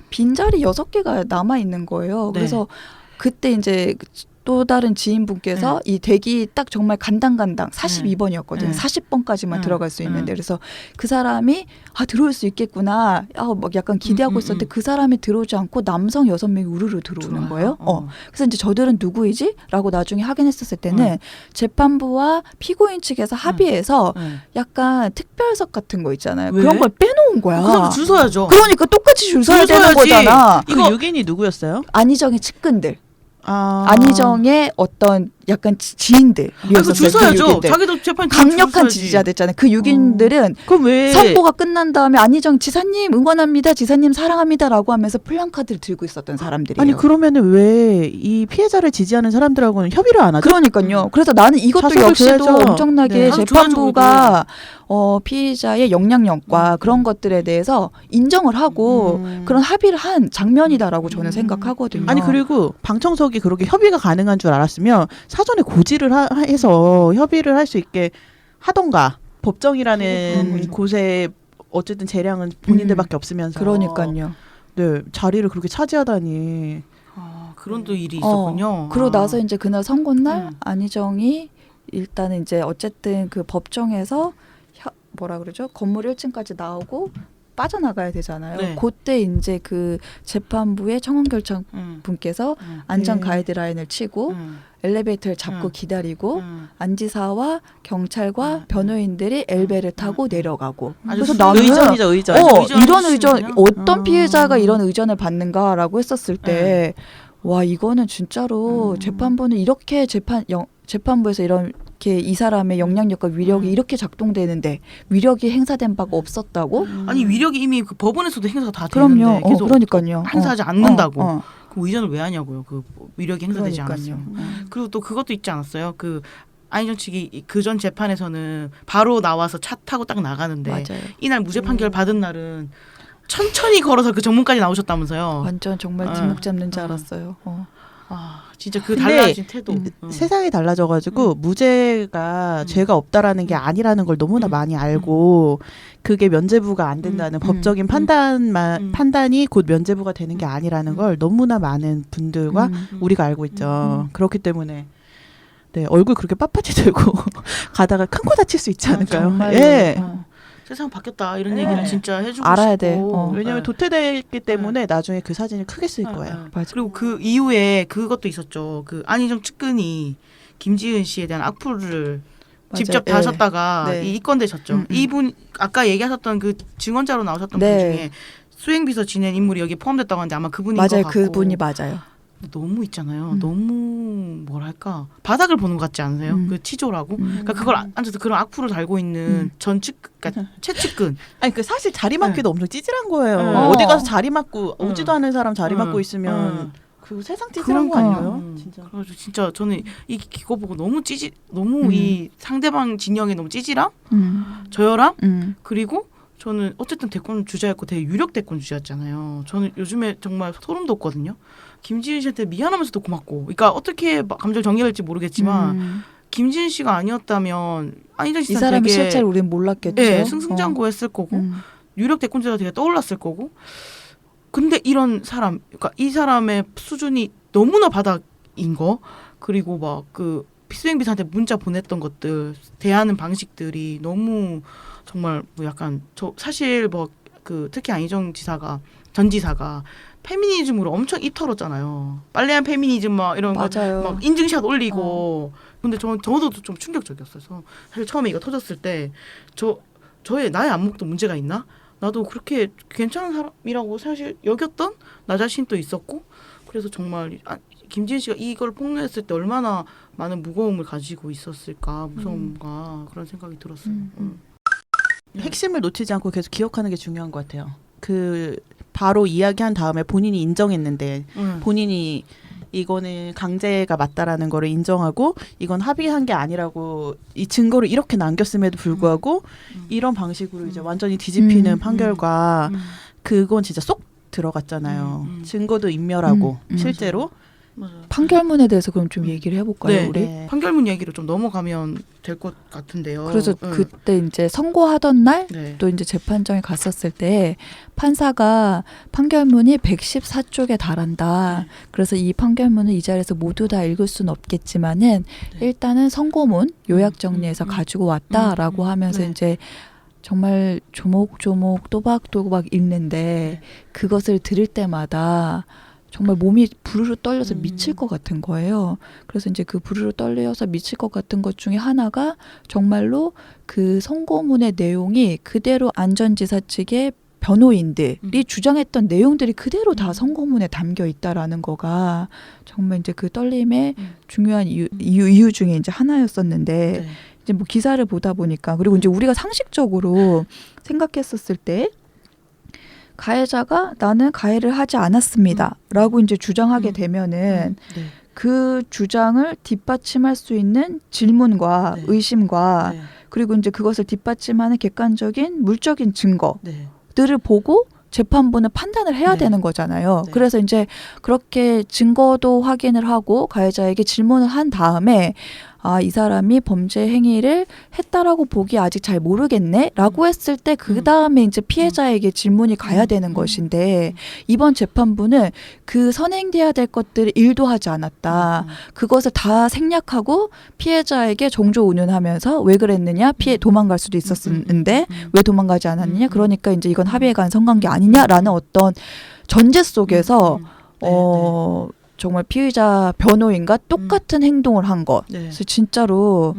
빈자리 6개가 남아 있는 거예요. 네. 그래서 그때 이제 또 다른 지인분께서 이 대기 딱 정말 간당간당 42번이었거든요. 네. 40번까지만 네. 들어갈 수 있는데 그래서 그 사람이 들어올 수 있겠구나. 막 약간 기대하고 있었는데 그 사람이 들어오지 않고 남성 6명이 우르르 들어오는 거예요. 그래서 이제 저들은 누구이지? 라고 나중에 확인했었을 때는 재판부와 피고인 측에서 합의해서 약간 특별석 같은 거 있잖아요. 왜? 그런 걸 빼놓은 거야. 그 사람 줄 서야죠. 그러니까 똑같이 줄 서야 줄 되는 서야지. 거잖아. 그 이거 6인이 누구였어요? 안희정의 측근들. 아. 안희정의 어떤 약간 그 지인들이었었어요. 줄 그 서야죠. 6인들. 자기도 재판 강력한 지지자들 있잖아요. 그 6인들은 그럼 왜 선고가 끝난 다음에 안희정 지사님 응원합니다. 지사님 사랑합니다라고 하면서 플랜카드를 들고 있었던 사람들이에요. 아니 그러면은 왜 이 피해자를 지지하는 사람들하고는 협의를 안 하죠? 그러니까요. 그래서 나는 이것도 자석을 역시도 줘야죠. 엄청나게 네. 재판부가 피의자의 영향력과 그런 것들에 대해서 인정을 하고 그런 합의를 한 장면이다라고 저는 생각하거든요. 아니 그리고 방청석이 그렇게 협의가 가능한 줄 알았으면 사전에 고지를 해서 협의를 할 수 있게 하던가 법정이라는 곳에 어쨌든 재량은 본인들밖에 없으면서 그러니까요. 네 자리를 그렇게 차지하다니 그런 또 일이 있었군요. 그러고 나서 이제 그날 선고날 음. 안희정이 일단은 이제 어쨌든 그 법정에서 뭐라 그러죠? 건물 1층까지 나오고 빠져나가야 되잖아요. 네. 그때 이제 그 재판부의 청원결정 분께서 안전 네. 가이드라인을 치고 엘리베이터를 잡고 기다리고 안지사와 경찰과 변호인들이 엘베를 타고 내려가고 그래서 나는 의전이죠 의전. 이런 의전 그냥? 어떤 피해자가 이런 의전을 받는가라고 했었을 때 와 이거는 진짜로 재판부는 이렇게 재판부에서 이렇게 이 사람의 영향력과 위력이 이렇게 작동되는데 위력이 행사된 바가 없었다고? 아니 위력이 이미 그 법원에서도 행사가 다 그럼요. 되는데 계속 그러니까요. 행사하지 않는다고. 어. 그 의전을 왜 하냐고요. 그 위력이 행사되지 그러니까요. 않았어요. 그리고 또 그것도 있지 않았어요. 그 안희정 측이 그 전 재판에서는 바로 나와서 차 타고 딱 나가는데 맞아요. 이날 무죄 판결 받은 날은 천천히 걸어서 그 정문까지 나오셨다면서요. 완전 정말 뒷목 잡는 줄 알았어요. 아 진짜 그 근데 달라진 태도. 세상이 달라져가지고 무죄가 죄가 없다라는 게 아니라는 걸 너무나 많이 알고 그게 면죄부가 안 된다는 법적인 판단이 곧 면죄부가 되는 게 아니라는 걸 너무나 많은 분들과 우리가 알고 있죠. 그렇기 때문에 네 얼굴 그렇게 빳빳이 들고 가다가 큰 코 다칠 수 있지 않을까요? 정말 예. 세상 바뀌었다 이런 얘기를 진짜 해주고 알아야 싶고. 돼. 왜냐하면 도태됐기 때문에 나중에 그 사진을 크게 쓸 거예요. 맞아. 그리고 그 이후에 그것도 있었죠. 그 안희정 측근이 김지은 씨에 대한 악플을 직접 맞아요. 다셨다가 네. 입건되셨죠. 이분 아까 얘기하셨던 그 증언자로 나오셨던 네. 분 중에 수행비서 지낸 인물이 여기 포함됐다고 하는데 아마 그분인 맞아요. 것 같고. 그분이 맞아요. 너무 있잖아요. 너무 뭐랄까 바닥을 보는 것 같지 않으세요? 그 치조라고. 그러니까 그걸 앉아서 그런 악플을 달고 있는 그러니까 최측근. 아니 그 사실 자리 맡기도 엄청 찌질한 거예요. 네. 어디 가서 자리 맡고 오지도 않은 사람 자리 맡고 있으면 그리고 세상 찌질한 거 아닌가요? 진짜. 그래서 진짜 저는 이거 보고 너무 너무 이 상대방 진영에 너무 찌질함, 저열함, 그리고 저는 어쨌든 대권 주자였고 되게 유력 대권 주자였잖아요. 저는 요즘에 정말 소름 돋거든요. 김지은 씨한테 미안하면서도 고맙고, 그러니까 어떻게 감정 정리할지 모르겠지만 김지은 씨가 아니었다면 안희정 이 씨한테 사람의 되게 실체를 우리는 몰랐겠죠. 네, 승승장구했을 거고 유력 대권주자가 되게 떠올랐을 거고. 근데 이런 사람, 그러니까 이 사람의 수준이 너무나 바닥인 거, 그리고 막 그 피스행비사한테 문자 보냈던 것들, 대하는 방식들이 너무 정말 뭐 약간 저 사실 뭐 그 특히 안희정 지사가 전 지사가 페미니즘으로 엄청 입 털었잖아요. 빨래한 페미니즘 막 이런 거 맞아요. 막 인증샷 올리고. 근데 저도 좀 충격적이었어요. 사실 처음에 이거 터졌을 때 저의 나의 안목도 문제가 있나? 나도 그렇게 괜찮은 사람이라고 사실 여겼던 나 자신도 있었고, 그래서 정말 김지은 씨가 이걸 폭로했을 때 얼마나 많은 무거움을 가지고 있었을까, 무서움과 그런 생각이 들었어요. 핵심을 놓치지 않고 계속 기억하는 게 중요한 것 같아요. 그 바로 이야기한 다음에 본인이 인정했는데 본인이 이거는 강제가 맞다라는 거를 인정하고 이건 합의한 게 아니라고 이 증거를 이렇게 남겼음에도 불구하고 이런 방식으로 이제 완전히 뒤집히는 판결과 그건 진짜 쏙 들어갔잖아요. 증거도 인멸하고 실제로 맞아요. 판결문에 대해서 그럼 좀 얘기를 해볼까요, 네. 우리? 네. 판결문 얘기로 좀 넘어가면 될 것 같은데요. 그래서 그때 이제 선고하던 날 네. 또 이제 재판정에 갔었을 때 판사가 판결문이 114쪽에 달한다. 그래서 이 판결문을 이 자리에서 모두 다 읽을 수는 없겠지만은 일단은 선고문 요약 정리해서 가지고 왔다라고 하면서 네. 이제 정말 조목조목 또박또박 읽는데 그것을 들을 때마다 정말 몸이 부르르 떨려서 미칠 것 같은 거예요. 그래서 이제 그 부르르 떨려서 미칠 것 같은 것 중에 하나가 정말로 그 선고문의 내용이 그대로 안전지사 측의 변호인들이 주장했던 내용들이 그대로 다 선고문에 담겨 있다라는 거가 정말 이제 그 떨림의 중요한 이유 중에 이제 하나였었는데 이제 뭐 기사를 보다 보니까 그리고 이제 우리가 상식적으로 생각했었을 때 가해자가 나는 가해를 하지 않았습니다. 라고 이제 주장하게 되면은 그 주장을 뒷받침할 수 있는 질문과 의심과 그리고 이제 그것을 뒷받침하는 객관적인 물적인 증거들을 보고 재판부는 판단을 해야 되는 거잖아요. 그래서 이제 그렇게 증거도 확인을 하고 가해자에게 질문을 한 다음에 이 사람이 범죄 행위를 했다라고 보기 아직 잘 모르겠네 라고 했을 때 그 다음에 이제 피해자에게 질문이 가야 되는 것인데 이번 재판부는 그 선행돼야 될 것들을 일도 하지 않았다. 그것을 다 생략하고 피해자에게 정조운운하면서 왜 그랬느냐, 도망갈 수도 있었는데 왜 도망가지 않았느냐, 그러니까 이제 이건 합의에 관한 성관계 아니냐라는 어떤 전제 속에서 정말 피의자 변호인과 똑같은 행동을 한 것. 그래서 진짜로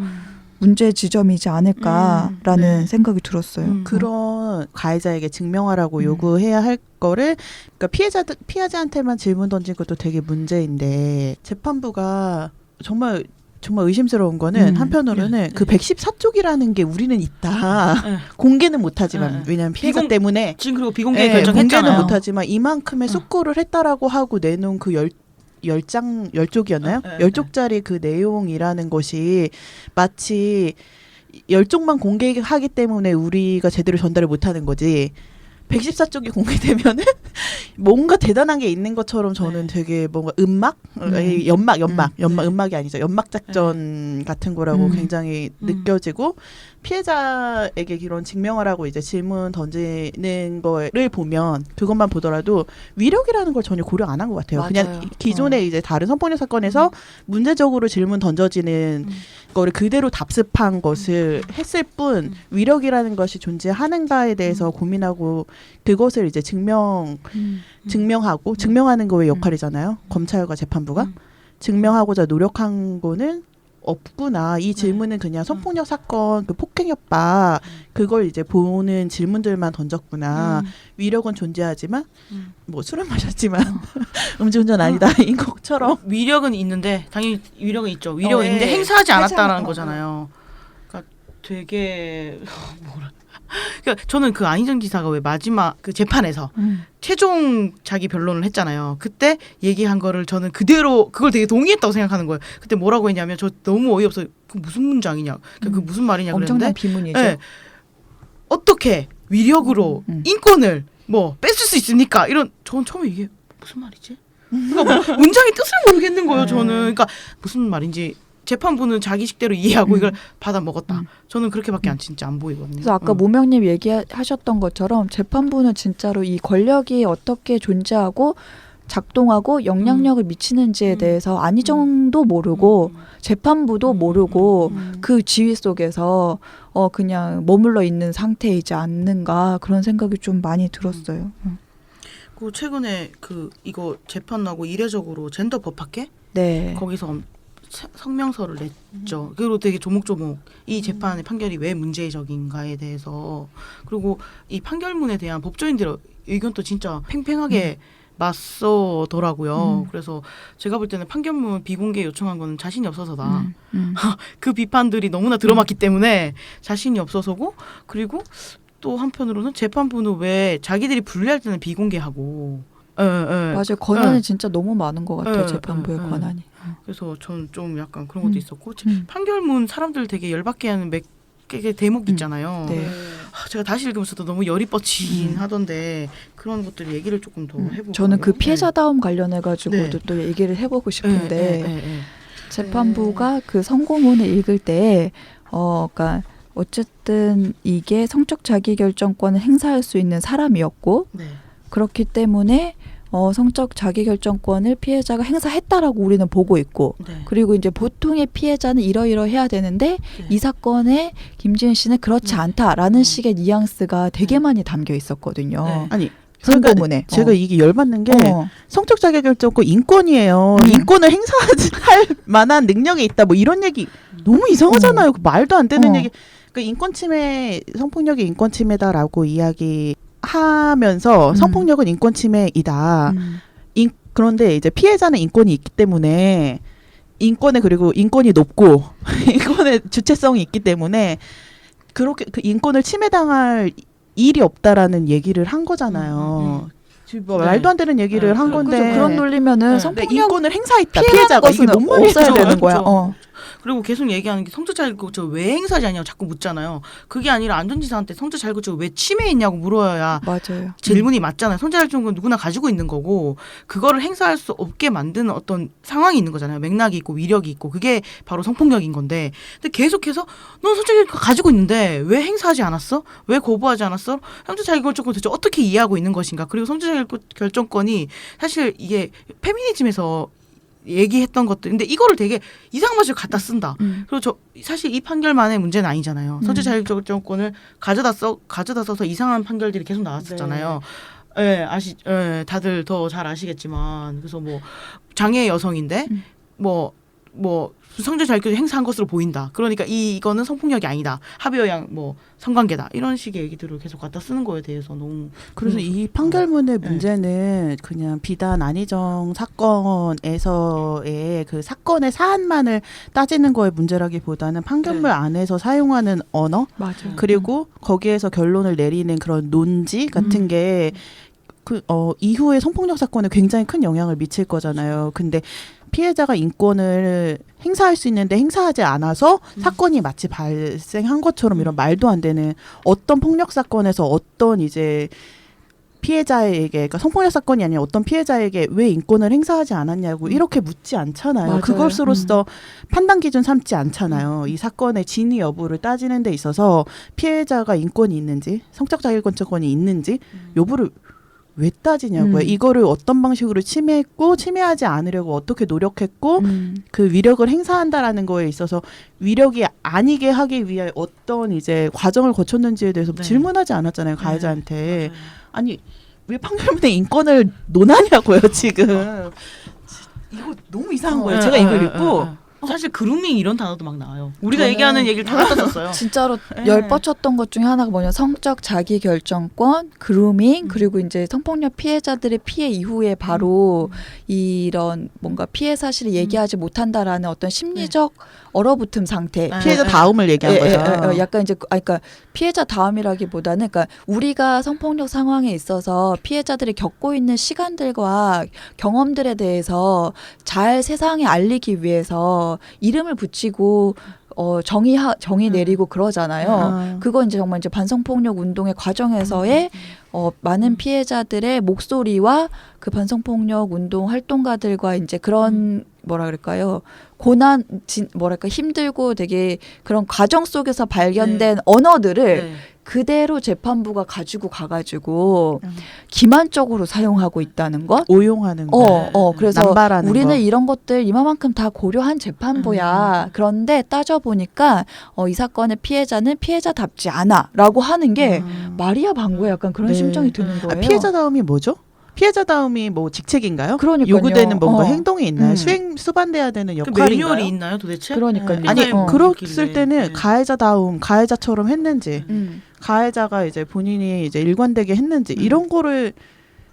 문제의 지점이지 않을까라는 생각이 들었어요. 그런 가해자에게 증명하라고 요구해야 할 거를 그러니까 피해자한테만 질문 던진 것도 되게 문제인데 재판부가 정말 의심스러운 거는 한편으로는 그 114쪽이라는 게 우리는 있다. 공개는 못하지만 왜냐하면 피해자 때문에 지금 그리고 비공개 결정했잖아요. 공개는 못하지만 이만큼의 숙고를 했다라고 하고 내놓은 그 10쪽이었나요? 10쪽짜리 그 내용이라는 것이 마치 10쪽만 공개하기 때문에 우리가 제대로 전달을 못하는 거지 114쪽이 공개되면은 뭔가 대단한 게 있는 것처럼 저는 되게 뭔가 연막이 아니죠. 연막 작전 같은 거라고 굉장히 느껴지고 피해자에게 이런 증명하라고 이제 질문 던지는 거를 보면 그것만 보더라도 위력이라는 걸 전혀 고려 안 한 것 같아요. 맞아요. 그냥 기존에 이제 다른 성폭력 사건에서 문제적으로 질문 던져지는 거를 그대로 답습한 것을 했을 뿐 위력이라는 것이 존재하는가에 대해서 고민하고 그것을 이제 증명하는 거의 역할이잖아요. 검찰과 재판부가 증명하고자 노력한 거는 없구나. 이 질문은 그냥 성폭력 사건, 그 폭행 협박 그걸 이제 보는 질문들만 던졌구나. 위력은 존재하지만 뭐 술은 마셨지만 음주운전 아니다 인 것처럼 위력은 있는데 당연히 위력은 있죠. 위력은 있는데 행사하지 않았다는 거잖아요. 그러니까 되게 그러니까 저는 그 안희정 지사가 왜 마지막 그 재판에서 최종 자기 변론을 했잖아요. 그때 얘기한 거를 저는 그대로 그걸 되게 동의했다고 생각하는 거예요. 그때 뭐라고 했냐면 저 너무 어이없어. 그 무슨 문장이냐. 그 무슨 말이냐 엄청난 그랬는데 비문이죠. 네. 어떻게 위력으로 인권을 뭐 뺏을 수 있습니까? 이런 저는 처음에 이게 무슨 말이지? 그러니까 뭐 문장의 뜻을 모르겠는 거예요. 저는 그러니까 무슨 말인지 재판부는 자기 식대로 이해하고 이걸 받아 먹었다. 저는 그렇게밖에 진짜 안 보이거든요. 그래서 아까 모명님 얘기하셨던 것처럼 재판부는 진짜로 이 권력이 어떻게 존재하고 작동하고 영향력을 미치는지에 대해서 안희정도 모르고 재판부도 모르고 그 지위 속에서 그냥 머물러 있는 상태이지 않는가 그런 생각이 좀 많이 들었어요. 그 최근에 그 이거 재판 나고 이례적으로 젠더 법학회 네. 거기서 성명서를 냈죠. 그리고 되게 조목조목 이 재판의 판결이 왜 문제적인가에 대해서 그리고 이 판결문에 대한 법조인들의 의견도 진짜 팽팽하게 맞서더라고요. 그래서 제가 볼 때는 판결문 비공개 요청한 거는 자신이 없어서다. 그 비판들이 너무나 들어맞기 때문에 자신이 없어서고 그리고 또 한편으로는 재판부는 왜 자기들이 분리할 때는 비공개하고 맞아요. 권한이 진짜 너무 많은 것 같아요. 재판부의 권한이. 그래서 저는 좀 약간 그런 것도 있었고 판결문 사람들 되게 열받게 하는 몇 개의 대목 있잖아요. 네. 제가 다시 읽으면서도 너무 열이 뻗친 하던데 그런 것들 얘기를 조금 더 해보고 저는 그 피해자다움 관련해가지고도 또 얘기를 해보고 싶은데 재판부가 그 선고문을 읽을 때 그러니까 어쨌든 이게 성적 자기결정권을 행사할 수 있는 사람이었고 그렇기 때문에 성적 자기결정권을 피해자가 행사했다라고 우리는 보고 있고 그리고 이제 보통의 피해자는 이러이러해야 되는데 이 사건에 김지은 씨는 그렇지 않다라는 식의 뉘앙스가 되게 많이 담겨 있었거든요. 아니 선고문에. 제가 이게 열받는 게 성적 자기결정권 인권이에요. 인권을 행사할 만한 능력이 있다. 뭐 이런 얘기 너무 이상하잖아요. 그 말도 안 되는 얘기. 그러니까 인권 침해, 성폭력이 인권 침해다라고 이야기하면서 성폭력은 인권 침해이다. 그런데 이제 피해자는 인권이 있기 때문에 그리고 인권이 높고 인권의 주체성이 있기 때문에 그렇게 그 인권을 침해당할 일이 없다라는 얘기를 한 거잖아요. 말도 안 되는 얘기를 한 건데 그죠. 그런 논리면은 성폭력 인권을 행사했다. 피해자가 이게 뭔 말이죠? 없어야 되는 거야. 그리고 계속 얘기하는 게 성적 자기결정 왜 행사하지 않냐고 자꾸 묻잖아요. 그게 아니라 안전지사한테 성적 자기결정 왜 침해했냐고 물어야 맞아요. 질문이 맞잖아요. 성적 자기결정은 누구나 가지고 있는 거고 그거를 행사할 수 없게 만드는 어떤 상황이 있는 거잖아요. 맥락이 있고 위력이 있고 그게 바로 성폭력인 건데 근데 계속해서 넌 성적 자기결정 가지고 있는데 왜 행사하지 않았어? 왜 거부하지 않았어? 성적 자기결정권 대체 어떻게 이해하고 있는 것인가? 그리고 성적 자기결정권이 사실 이게 페미니즘에서 얘기했던 것들 근데 이거를 되게 이상한 맛을 갖다 쓴다. 그리고 사실 이 판결만의 문제는 아니잖아요. 성적 자기결정권을 가져다 써서 이상한 판결들이 계속 나왔었잖아요. 다들 더 잘 아시겠지만 그래서 뭐 장애 여성인데 뭐 성적 자기결정 행사한 것으로 보인다. 그러니까 이거는 성폭력이 아니다. 합의여양 뭐 성관계다. 이런 식의 얘기들을 계속 갖다 쓰는 거에 대해서 너무 그래서 이 판결문의 문제는 그냥 비단 안희정 사건에서의 그 사건의 사안만을 따지는 거의 문제라기보다는 판결문 안에서 사용하는 언어 맞아요. 그리고 거기에서 결론을 내리는 그런 논지 같은 게 이후에 성폭력 사건에 굉장히 큰 영향을 미칠 거잖아요. 근데 피해자가 인권을 행사할 수 있는데 행사하지 않아서 사건이 마치 발생한 것처럼 이런 말도 안 되는 어떤 폭력 사건에서 어떤 이제 피해자에게 그러니까 성폭력 사건이 아니라 어떤 피해자에게 왜 인권을 행사하지 않았냐고 이렇게 묻지 않잖아요. 맞아요. 그것으로서 판단 기준 삼지 않잖아요. 이 사건의 진위 여부를 따지는 데 있어서 피해자가 인권이 있는지 성적 자기결정권이 있는지 여부를 왜 따지냐고요. 이거를 어떤 방식으로 침해했고 침해하지 않으려고 어떻게 노력했고 그 위력을 행사한다라는 거에 있어서 위력이 아니게 하기 위해 어떤 이제 과정을 거쳤는지에 대해서 질문하지 않았잖아요. 가해자한테. 아니 왜 판결문에 인권을 논하냐고요 지금. 이거 너무 이상한 거예요. 제가 이걸 읽고 사실 그루밍 이런 단어도 막 나와요. 우리가 저는- 얘기하는 얘기를 다 갖다 썼어요. 진짜로 네. 열뻗쳤던 것 중에 하나가 뭐냐 성적 자기 결정권, 그루밍 그리고 이제 성폭력 피해자들의 피해 이후에 바로 이런 뭔가 피해 사실을 얘기하지 못한다라는 어떤 심리적 얼어붙음 상태. 네. 피해자 다음을 얘기한 거죠. 약간 이제 그러니까 피해자 다음이라기보다는 그러니까 우리가 성폭력 상황에 있어서 피해자들이 겪고 있는 시간들과 경험들에 대해서 잘 세상에 알리기 위해서 이름을 붙이고 정의 내리고 그러잖아요. 그건 이제 정말 이제 반성폭력 운동의 과정에서의 많은 피해자들의 목소리와 그 반성폭력 운동 활동가들과 이제 그런 뭐라 그럴까요? 뭐랄까 힘들고 되게 그런 과정 속에서 발견된 언어들을 네. 그대로 재판부가 가지고 가가지고 기만적으로 사용하고 있다는 것. 오용하는 거. 그래서 남발하는 우리는 거. 이런 것들 이만큼 다 고려한 재판부야. 그런데 따져보니까 이 사건의 피해자는 피해자답지 않아라고 하는 게 말이야 방구야 약간 그런 네. 심정이 드는 아, 거예요. 피해자 다음이 뭐죠? 피해자 다음이 뭐 직책인가요? 그러니까요. 요구되는 뭔가 행동이 있나요? 음. 수반돼야 되는 그 역할인가요? 매뉴얼이 있나요, 도대체? 그러니까요. 아니 어. 그랬을 때는 네. 가해자 다음 가해자처럼 했는지 음. 가해자가 이제 본인이 이제 일관되게 했는지 이런 거를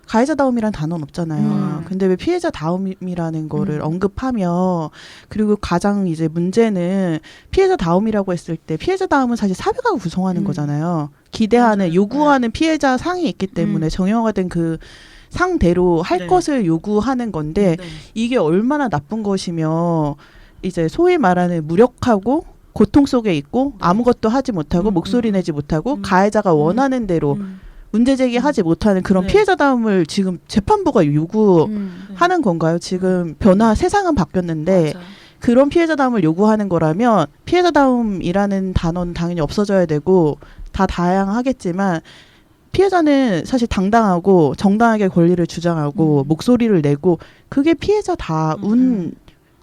가해자다움이란 단어는 없잖아요. 근데 왜 피해자 다움이라는 거를 언급하며 그리고 가장 이제 문제는 피해자 다움이라고 했을 때 피해자 다움은 사실 사회가 구성하는 거잖아요. 기대하는 맞아요. 요구하는 피해자 상이 있기 때문에 정형화된 그 상대로 할 네. 것을 요구하는 건데 네. 이게 얼마나 나쁜 것이며 이제 소위 말하는 무력하고 고통 속에 있고 아무것도 하지 못하고 목소리 내지 못하고 가해자가 원하는 대로 문제 제기하지 못하는 그런 네. 피해자다움을 지금 재판부가 요구하는 건가요? 지금 세상은 바뀌었는데 맞아. 그런 피해자다움을 요구하는 거라면 피해자다움이라는 단어는 당연히 없어져야 되고 다 다양하겠지만 피해자는 사실 당당하고 정당하게 권리를 주장하고 목소리를 내고 그게 피해자다운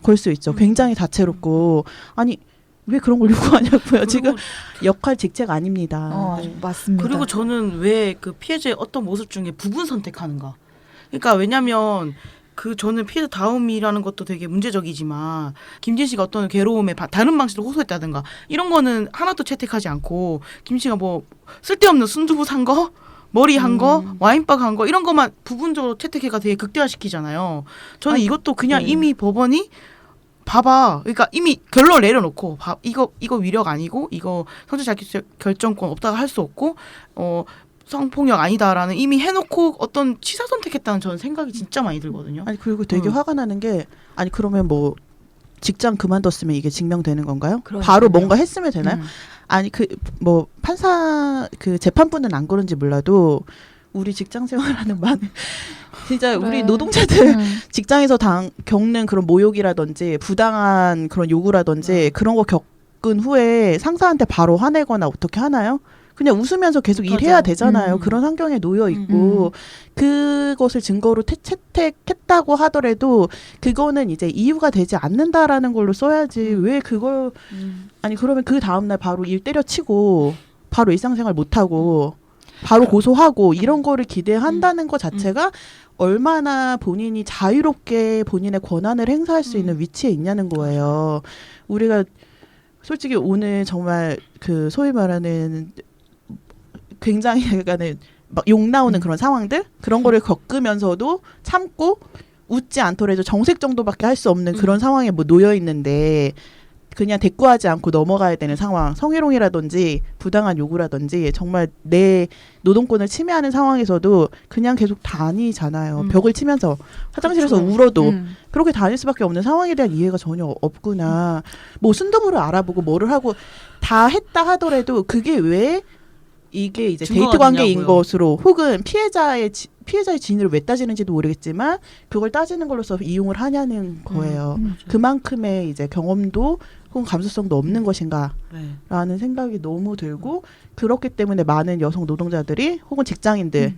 걸 수 있죠. 굉장히 다채롭고 아니 왜 그런 걸 요구하냐고요. 지금 역할 직책 아닙니다. 네. 맞습니다. 그리고 저는 왜 그 피해자의 어떤 모습 중에 부분 선택하는가? 그러니까 왜냐면 저는 피해자 다움이라는 것도 되게 문제적이지만 김진 씨가 어떤 괴로움에 다른 방식으로 호소했다든가 이런 거는 하나도 채택하지 않고 김 씨가 뭐 쓸데없는 순두부 산 거, 머리 한 거, 와인바 한 거 이런 것만 부분적으로 채택해가 되게 극대화시키잖아요. 저는 이것도 그냥 이미 법원이 봐봐. 그러니까 이미 결론을 내려놓고 이거 위력 아니고 이거 성적 자기 결정권 없다가 할 수 없고 성폭력 아니다라는 이미 해놓고 어떤 치사 선택했다는 저는 생각이 진짜 많이 들거든요. 아니 그리고 되게 화가 나는 게 아니 그러면 뭐 직장 그만뒀으면 이게 증명되는 건가요? 그러니까요. 바로 뭔가 했으면 되나요? 아니 그 뭐 판사 그 재판부는 안 그런지 몰라도 우리 직장 생활하는 많은 진짜 그래. 우리 노동자들 직장에서 겪는 그런 모욕이라든지 부당한 그런 요구라든지 그런 거 겪은 후에 상사한테 바로 화내거나 어떻게 하나요? 그냥 웃으면서 계속 맞아. 일해야 되잖아요. 그런 환경에 놓여 있고 그것을 증거로 채택했다고 하더라도 그거는 이제 이유가 되지 않는다라는 걸로 써야지 왜 그걸 아니 그러면 그 다음날 바로 일 때려치고 바로 일상생활 못하고 바로 고소하고 이런 거를 기대한다는 것 자체가 얼마나 본인이 자유롭게 본인의 권한을 행사할 수 있는 위치에 있냐는 거예요. 우리가 솔직히 오늘 정말 그 소위 말하는 굉장히 약간의 막 욕 나오는 그런 상황들 그런 거를 겪으면서도 참고 웃지 않더라도 정색 정도밖에 할 수 없는 그런 상황에 뭐 놓여 있는데 그냥 대꾸하지 않고 넘어가야 되는 상황, 성희롱이라든지 부당한 요구라든지 정말 내 노동권을 침해하는 상황에서도 그냥 계속 다니잖아요. 벽을 치면서 화장실에서 그렇죠. 울어도 그렇게 다닐 수밖에 없는 상황에 대한 이해가 전혀 없구나. 뭐 순두부를 알아보고 뭐를 하고 다 했다 하더라도 그게 왜 이게 이제 증거가 데이트 관계인 되냐고요. 것으로 혹은 피해자의 진위를 왜 따지는지도 모르겠지만 그걸 따지는 걸로서 이용을 하냐는 거예요. 그만큼의 이제 경험도 혹은 감수성도 없는 것인가라는 생각이 너무 들고 그렇기 때문에 많은 여성 노동자들이 혹은 직장인들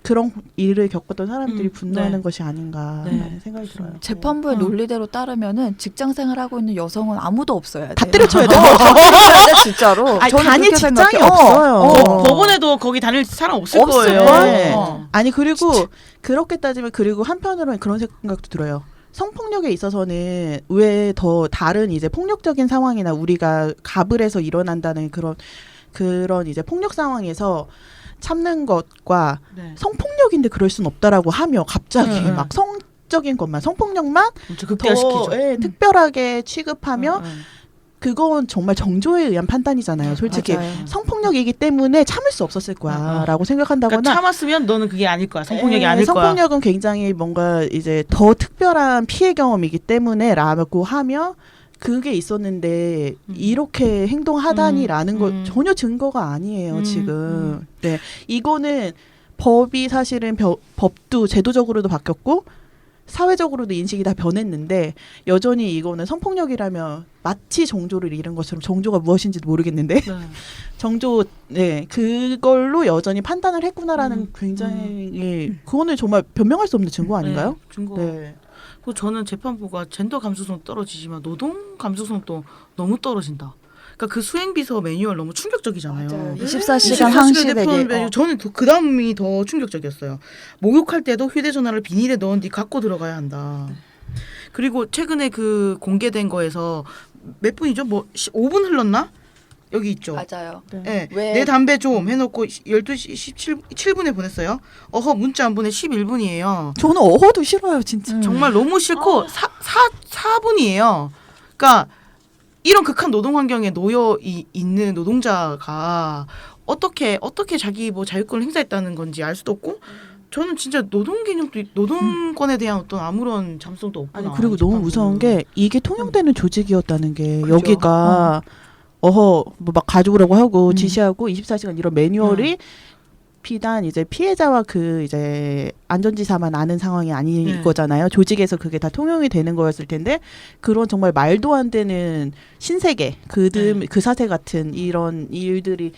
그런 일을 겪었던 사람들이 분노하는 네. 것이 아닌가라는 네. 생각이 들어요. 재판부의 논리대로 따르면은 직장 생활하고 있는 여성은 아무도 없어야 돼. 다 때려쳐야 돼요. 다 때려쳐야 돼 진짜로. 아니, 저는 다닐 그렇게 직장이 생각해요. 없어요. 법원에도 거기 다닐 사람 없을 없을 거예요. 걸? 네. 어. 아니 그리고 그렇게 따지면 그리고 한편으로는 그런 생각도 들어요. 성폭력에 있어서는 왜 더 다른 이제 폭력적인 상황이나 우리가 갑을 해서 일어난다는 그런 이제 폭력 상황에서 참는 것과 네. 성폭력인데 그럴 순 없다라고 하며 갑자기 응, 응. 막 성적인 것만 성폭력만 엄청 극대화시키죠. 더 특별하게 취급하며 그건 정말 정조에 의한 판단이잖아요. 솔직히 맞아요. 성폭력이기 때문에 참을 수 없었을 거야라고 생각한다거나 그러니까 참았으면 너는 그게 아닐 거야. 성폭력이 아닐 거야. 성폭력은 굉장히 뭔가 이제 더 특별한 피해 경험이기 때문에라고 하며 그게 있었는데 이렇게 행동하다니라는 거 전혀 증거가 아니에요. 지금. 네, 이거는 법이 사실은 법도 제도적으로도 바뀌었고 사회적으로도 인식이 다 변했는데 여전히 이거는 성폭력이라면 마치 정조를 잃은 것처럼 정조가 무엇인지도 모르겠는데 네. 정조 네 그걸로 여전히 판단을 했구나라는 굉장히 그거는 정말 변명할 수 없는 증거 아닌가요? 네, 증거. 네. 그 저는 재판부가 젠더 감수성 떨어지지만 노동 감수성도 너무 떨어진다. 그러니까 그 수행비서 매뉴얼 너무 충격적이잖아요. 맞아요. 네. 24시간 항시되게. 저는 그 다음이 더 충격적이었어요. 목욕할 때도 휴대전화를 비닐에 넣은 뒤 갖고 들어가야 한다. 그리고 최근에 그 공개된 거에서 몇 분이죠? 뭐 5분 흘렀나? 여기 있죠. 맞아요. 네. 왜- 내 담배 좀 해놓고 12시 17분에 보냈어요. 문자 안 보내 11분이에요. 저는 어허도 싫어요, 진짜. 정말 너무 싫고 4분이에요. 그러니까 이런 극한 노동 환경에 놓여 있는 노동자가 어떻게 자기 뭐 자유권을 행사했다는 건지 알 수도 없고 저는 진짜 노동 개념도 노동권에 대한 어떤 아무런 잠성도 없구나. 아니 그리고 너무 무서운 게 이게 통용되는 조직이었다는 게 그죠. 여기가 뭐 막 가져오라고 하고 지시하고 24시간 이런 매뉴얼이 비단 이제 피해자와 그 이제 안전지사만 아는 상황이 아닌 네. 거잖아요. 조직에서 그게 다 통용이 되는 거였을 텐데 그런 정말 말도 안 되는 신세계 그 사태 같은 이런 일들이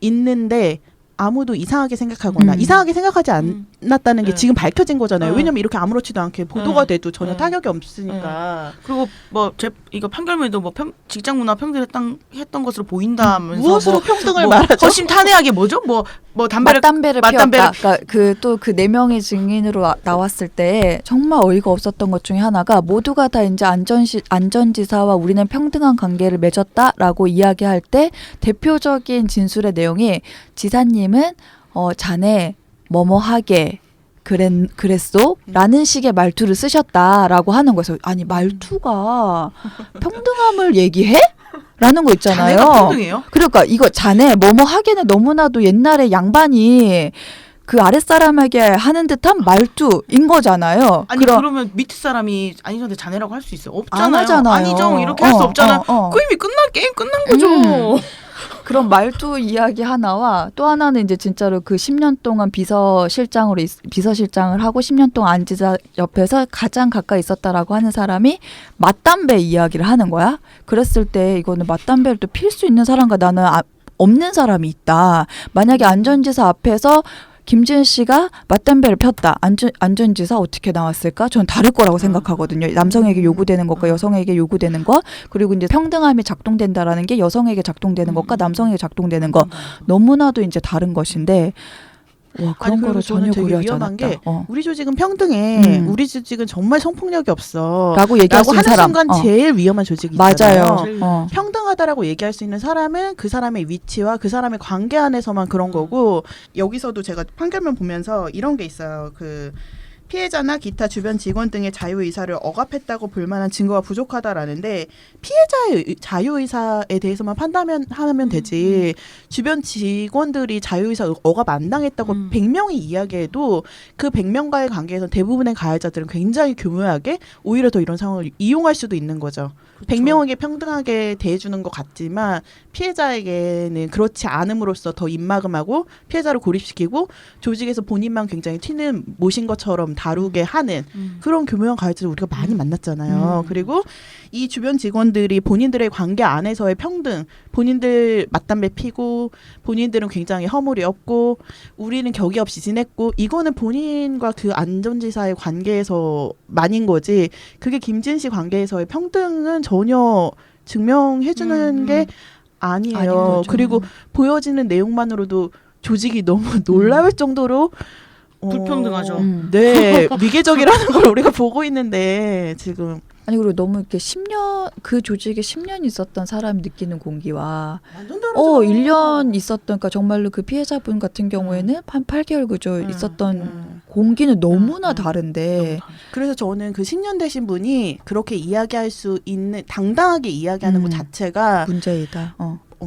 있는데 아무도 이상하게 생각하거나 이상하게 생각하지 않았다는 게 네. 지금 밝혀진 거잖아요. 네. 왜냐면 이렇게 아무렇지도 않게 보도가 네. 돼도 전혀 네. 타격이 없으니까. 그리고 뭐 이거 판결문에도 뭐 직장 문화 평등했던 것으로 보인다면서 무엇으로 뭐 평등을 말하죠? 허심 탄회하게 뭐죠? 뭐 담배를 맞담배를 맞담배를- 피웠다. 그러니까 그 네 명의 증인으로 나왔을 때 정말 어이가 없었던 것 중에 하나가 모두가 다 이제 안전지사와 우리는 평등한 관계를 맺었다라고 이야기할 때 대표적인 진술의 내용이 지사님은 자네 뭐뭐하게 그랬소? 라는 식의 말투를 쓰셨다라고 하는 거예요. 아니 말투가 평등함을 얘기해? 라는 거 있잖아요. 자네가 평등해요? 그러니까 이거 자네 뭐뭐 하기는 너무나도 옛날에 양반이 그 아랫사람에게 하는 듯한 말투인 거잖아요. 아니 그러면 밑에 사람이 아니전데 자네라고 할 수 있어요? 없잖아요. 안 하잖아요. 아니정 이렇게 할 수 없잖아요. 그 이미 게임 끝난 거죠. 그런 말투 이야기 하나와 또 하나는 이제 진짜로 그 10년 동안 비서실장을 하고 10년 동안 안지사 옆에서 가장 가까이 있었다라고 하는 사람이 맞담배 이야기를 하는 거야. 그랬을 때 이거는 맞담배를 또 필 수 있는 사람과 나는 없는 사람이 있다. 만약에 안전지사 앞에서 김지은 씨가 맞담배를 폈다. 안전지사 어떻게 나왔을까? 전 다를 거라고 생각하거든요. 남성에게 요구되는 것과 여성에게 요구되는 것, 그리고 이제 평등함이 작동된다라는 게 여성에게 작동되는 것과 남성에게 작동되는 것 너무나도 이제 다른 것인데 와 그런 아니, 거를 그리고 전혀 저는 되게 고려하지 위험한 않았다. 게 우리 조직은 평등해. 우리 조직은 정말 성폭력이 없어. 라고 얘기할 수 라고 있는 하는 사람. 순간 제일 위험한 조직이잖아요. 맞아요. 평등하다라고 얘기할 수 있는 사람은 그 사람의 위치와 그 사람의 관계 안에서만 그런 거고 여기서도 제가 판결문 보면서 이런 게 있어요. 그 피해자나 기타 주변 직원 등의 자유의사를 억압했다고 볼 만한 증거가 부족하다라는데 피해자의 자유의사에 대해서만 판단하면 되지 주변 직원들이 자유의사 억압 안 당했다고 100명이 이야기해도 그 100명과의 관계에서 대부분의 가해자들은 굉장히 교묘하게 오히려 더 이런 상황을 이용할 수도 있는 거죠. 100명에게 평등하게 대해주는 것 같지만 피해자에게는 그렇지 않음으로써 더 입막음하고 피해자를 고립시키고 조직에서 본인만 굉장히 튀는 못인 것처럼 다루게 하는 그런 교묘한 가해자를 우리가 많이 만났잖아요. 그리고 이 주변 직원들이 본인들의 관계 안에서의 평등, 본인들 맞담배 피고 본인들은 굉장히 허물이 없고 우리는 격이 없이 지냈고 이거는 본인과 그 안전지사의 관계에서만인 거지 그게 김진 씨 관계에서의 평등은 전혀 증명해주는 게 아닌 아니에요. 거죠. 그리고 보여지는 내용만으로도 조직이 너무 놀라울 정도로 불평등하죠. 네, 위계적이라는 걸 우리가 보고 있는데 지금 아니 그리고 너무 이렇게 10년 그 조직에 10년 있었던 사람이 느끼는 공기와 완전 다르죠. 1년 있었던 그러니까 정말로 그 피해자분 같은 경우에는 한 8개월 그저 있었던 공기는 너무나 다른데 그래서 저는 그 10년 되신 분이 그렇게 이야기할 수 있는 당당하게 이야기하는 것 자체가 문제이다.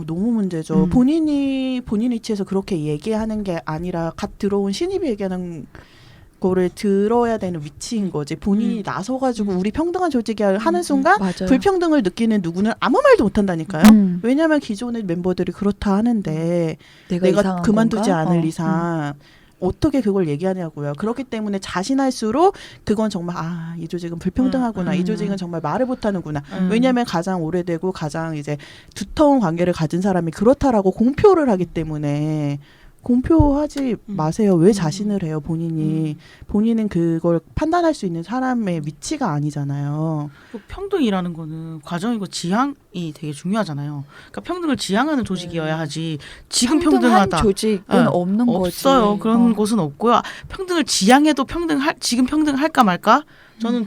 너무 문제죠. 음. 본인 위치에서 그렇게 얘기하는 게 아니라 갓 들어온 신입이 얘기하는 거를 들어야 되는 위치인 거지. 본인이 나서가지고 우리 평등한 조직이야 하는 순간 맞아요. 불평등을 느끼는 누구는 아무 말도 못한다니까요. 왜냐하면 기존의 멤버들이 그렇다 하는데 내가 이상한 그만두지 건가? 않을 이상 어떻게 그걸 얘기하냐고요. 그렇기 때문에 자신할수록 그건 정말 이 조직은 불평등하구나. 이 조직은 정말 말을 못하는구나. 왜냐하면 가장 오래되고 가장 이제 두터운 관계를 가진 사람이 그렇다라고 공표를 하기 때문에 공표하지 마세요. 왜 자신을 해요, 본인이. 본인은 그걸 판단할 수 있는 사람의 위치가 아니잖아요. 평등이라는 거는 과정이고 지향이 되게 중요하잖아요. 그러니까 평등을 지향하는 조직이어야 하지. 지금 평등한 평등하다. 조직은 없는 거지. 없어요. 그런 곳은 없고요. 평등을 지향해도 지금 평등할까 말까? 저는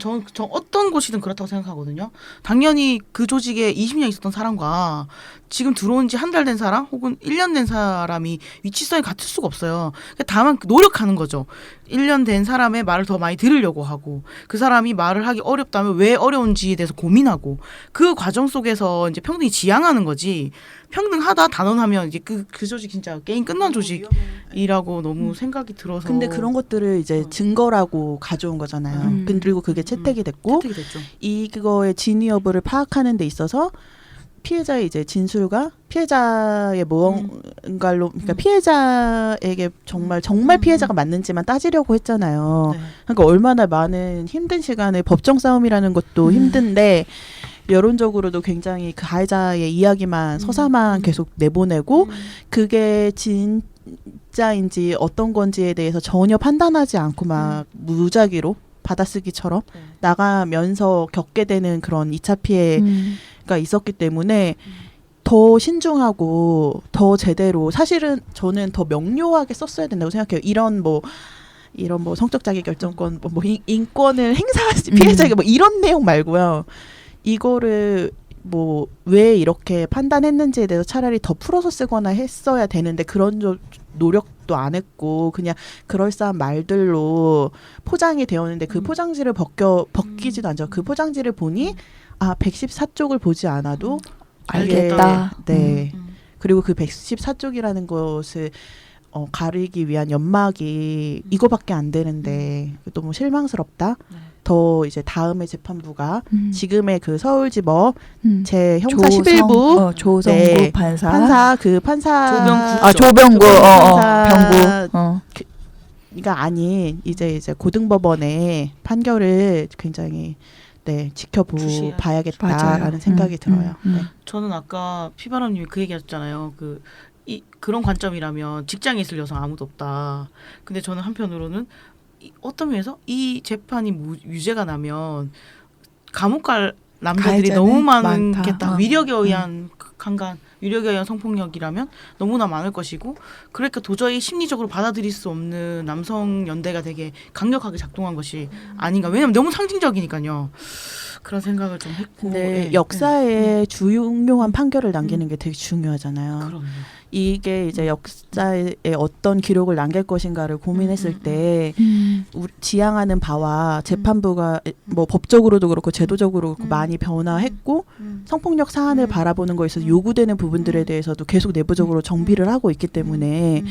어떤 곳이든 그렇다고 생각하거든요. 당연히 그 조직에 20년 있었던 사람과 지금 들어온 지 한 달 된 사람 혹은 1년 된 사람이 위치성이 같을 수가 없어요. 다만 노력하는 거죠. 1년 된 사람의 말을 더 많이 들으려고 하고 그 사람이 말을 하기 어렵다면 왜 어려운지에 대해서 고민하고 그 과정 속에서 이제 평등이 지향하는 거지. 평등하다 단언하면 이제 그 조직 진짜 게임 끝난 조직이라고 너무 생각이 들어서. 근데 그런 것들을 이제 증거라고 가져온 거잖아요. 그리고 그게 채택이 됐고 채택이 됐죠. 그거의 진위 여부를 파악하는 데 있어서 피해자의 이제 진술과 피해자의 무언가로 그러니까 피해자에게 정말 피해자가 맞는지만 따지려고 했잖아요. 네. 그러니까 얼마나 많은 힘든 시간을 법정 싸움이라는 것도 힘든데 여론적으로도 굉장히 그 가해자의 이야기만 서사만 계속 내보내고 그게 진짜인지 어떤 건지에 대해서 전혀 판단하지 않고 막 무작위로 받아쓰기처럼 나가면서 겪게 되는 그런 2차 피해가 있었기 때문에 더 신중하고 더 제대로 사실은 저는 더 명료하게 썼어야 된다고 생각해요. 이런 뭐 성적 자기 결정권 뭐 인권을 행사할 피해자에게 뭐 이런 내용 말고요. 이거를 뭐 왜 이렇게 판단했는지에 대해서 차라리 더 풀어서 쓰거나 했어야 되는데 그런 노력도 안 했고 그냥 그럴싸한 말들로 포장이 되었는데 그 포장지를 벗기지도 않죠. 그 포장지를 보니 114쪽을 보지 않아도 알겠다. 네. 그리고 그 114쪽이라는 것을 가리기 위한 연막이 이거밖에 안 되는데 너무 실망스럽다. 더 이제 다음에 재판부가 지금의 그 서울지법 제 형사 11부 조성구 판사 조병구 병구 가 아닌 이제 고등법원의 판결을 굉장히 지켜봐야겠다라는 생각이 들어요. 네. 저는 아까 피바람님이 그 얘기하셨잖아요. 그런 관점이라면 직장에 있을 여성 아무도 없다. 근데 저는 한편으로는 어떤 면에서 이 재판이 유죄가 나면 감옥 갈 남자들이 너무 많겠다. 위력에 의한 강간, 위력에 의한 성폭력이라면 너무나 많을 것이고 그러니까 도저히 심리적으로 받아들일 수 없는 남성 연대가 되게 강력하게 작동한 것이 아닌가. 왜냐하면 너무 상징적이니까요. 그런 생각을 좀 했고. 네, 역사에 중요한 판결을 남기는 게 되게 중요하잖아요. 그럼요. 이게 이제 역사에 어떤 기록을 남길 것인가를 고민했을 때 지향하는 바와 재판부가 뭐 법적으로도 그렇고 제도적으로 그렇고 많이 변화했고 성폭력 사안을 바라보는 거에 있어서 요구되는 부분들에 대해서도 계속 내부적으로 정비를 하고 있기 때문에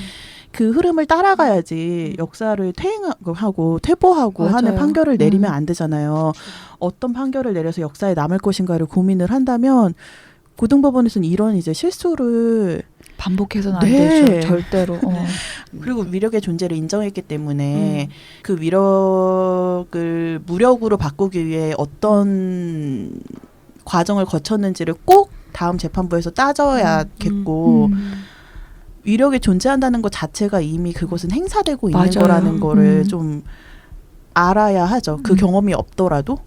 그 흐름을 따라가야지 역사를 퇴행하고 퇴보하고 맞아요. 하는 판결을 내리면 안 되잖아요. 어떤 판결을 내려서 역사에 남을 것인가를 고민을 한다면 고등법원에서는 이런 이제 실수를 반복해서는 안 네. 되죠. 절대로. 그리고 위력의 존재를 인정했기 때문에 그 위력을 무력으로 바꾸기 위해 어떤 과정을 거쳤는지를 꼭 다음 재판부에서 따져야겠고 위력이 존재한다는 것 자체가 이미 그것은 행사되고 있는 맞아요. 거라는 거를 좀 알아야 하죠. 그 경험이 없더라도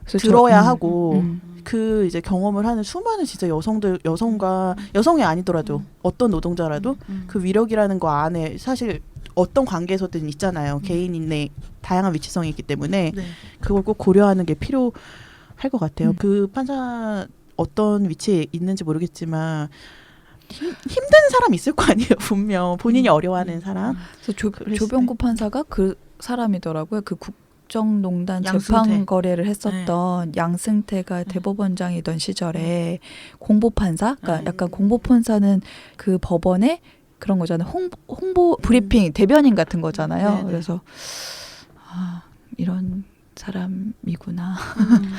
들어야 하고 그 이제 경험을 하는 수많은 진짜 여성이 아니더라도 어떤 노동자라도 그 위력이라는 거 안에 사실 어떤 관계에서든 있잖아요. 개인의 다양한 위치성이 있기 때문에 네. 그걸 꼭 고려하는 게 필요할 것 같아요. 음. 그 판사 어떤 위치에 있는지 모르겠지만 힘든 사람 있을 거 아니에요. 분명 본인이 어려워하는 사람. 그래서 그랬을 조병구 판사가 그 사람이더라고요. 그 국정농단 양승태. 재판 거래를 했었던 양승태가 대법원장이던 시절에 공보 판사, 그러니까 약간 공보 판사는 그 법원에 그런 거잖아요. 홍보 브리핑 대변인 같은 거잖아요. 네네. 그래서 이런 사람이구나.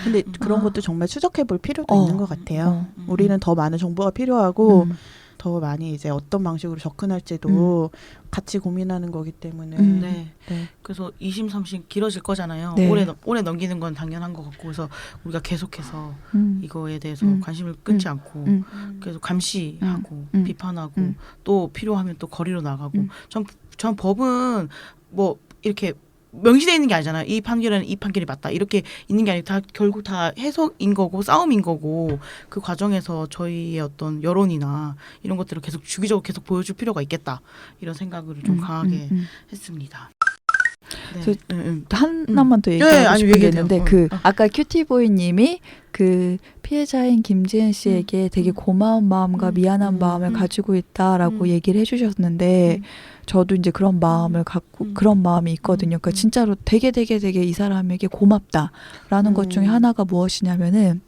근데 그런 것도 정말 추적해 볼 필요도 어. 있는 것 같아요. 음. 우리는 더 많은 정보가 필요하고 음. 더 많이 이제 어떤 방식으로 접근할지도 같이 고민하는 거기 때문에 네. 네. 그래서 2심, 3심 길어질 거잖아요. 네. 올해 넘기는 건 당연한 것 같고 그래서 우리가 계속해서 음. 이거에 대해서 음. 관심을 끊지 않고 음. 계속 감시하고 음. 비판하고 음. 또 필요하면 또 거리로 나가고 음. 전 법은 뭐 이렇게 명시되어 있는 게 아니잖아요. 이 판결은 이 판결이 맞다 이렇게 있는 게 아니고 다 결국 다 해석인 거고 싸움인 거고 그 과정에서 저희의 어떤 여론이나 이런 것들을 계속 주기적으로 계속 보여줄 필요가 있겠다 이런 생각을 좀 강하게 했습니다. 네. 저- 하나만 더 네, 얘기하고 아니, 싶은 게 얘기해도 있는데 돼요. 아까 큐티보이님이 그 피해자인 김지은 씨에게 되게 고마운 마음과 미안한 마음을 가지고 있다라고 얘기를 해주셨는데 저도 이제 그런 마음을 갖고 그런 마음이 있거든요. 그러니까 진짜로 되게 이 사람에게 고맙다라는 것 중에 하나가 무엇이냐면은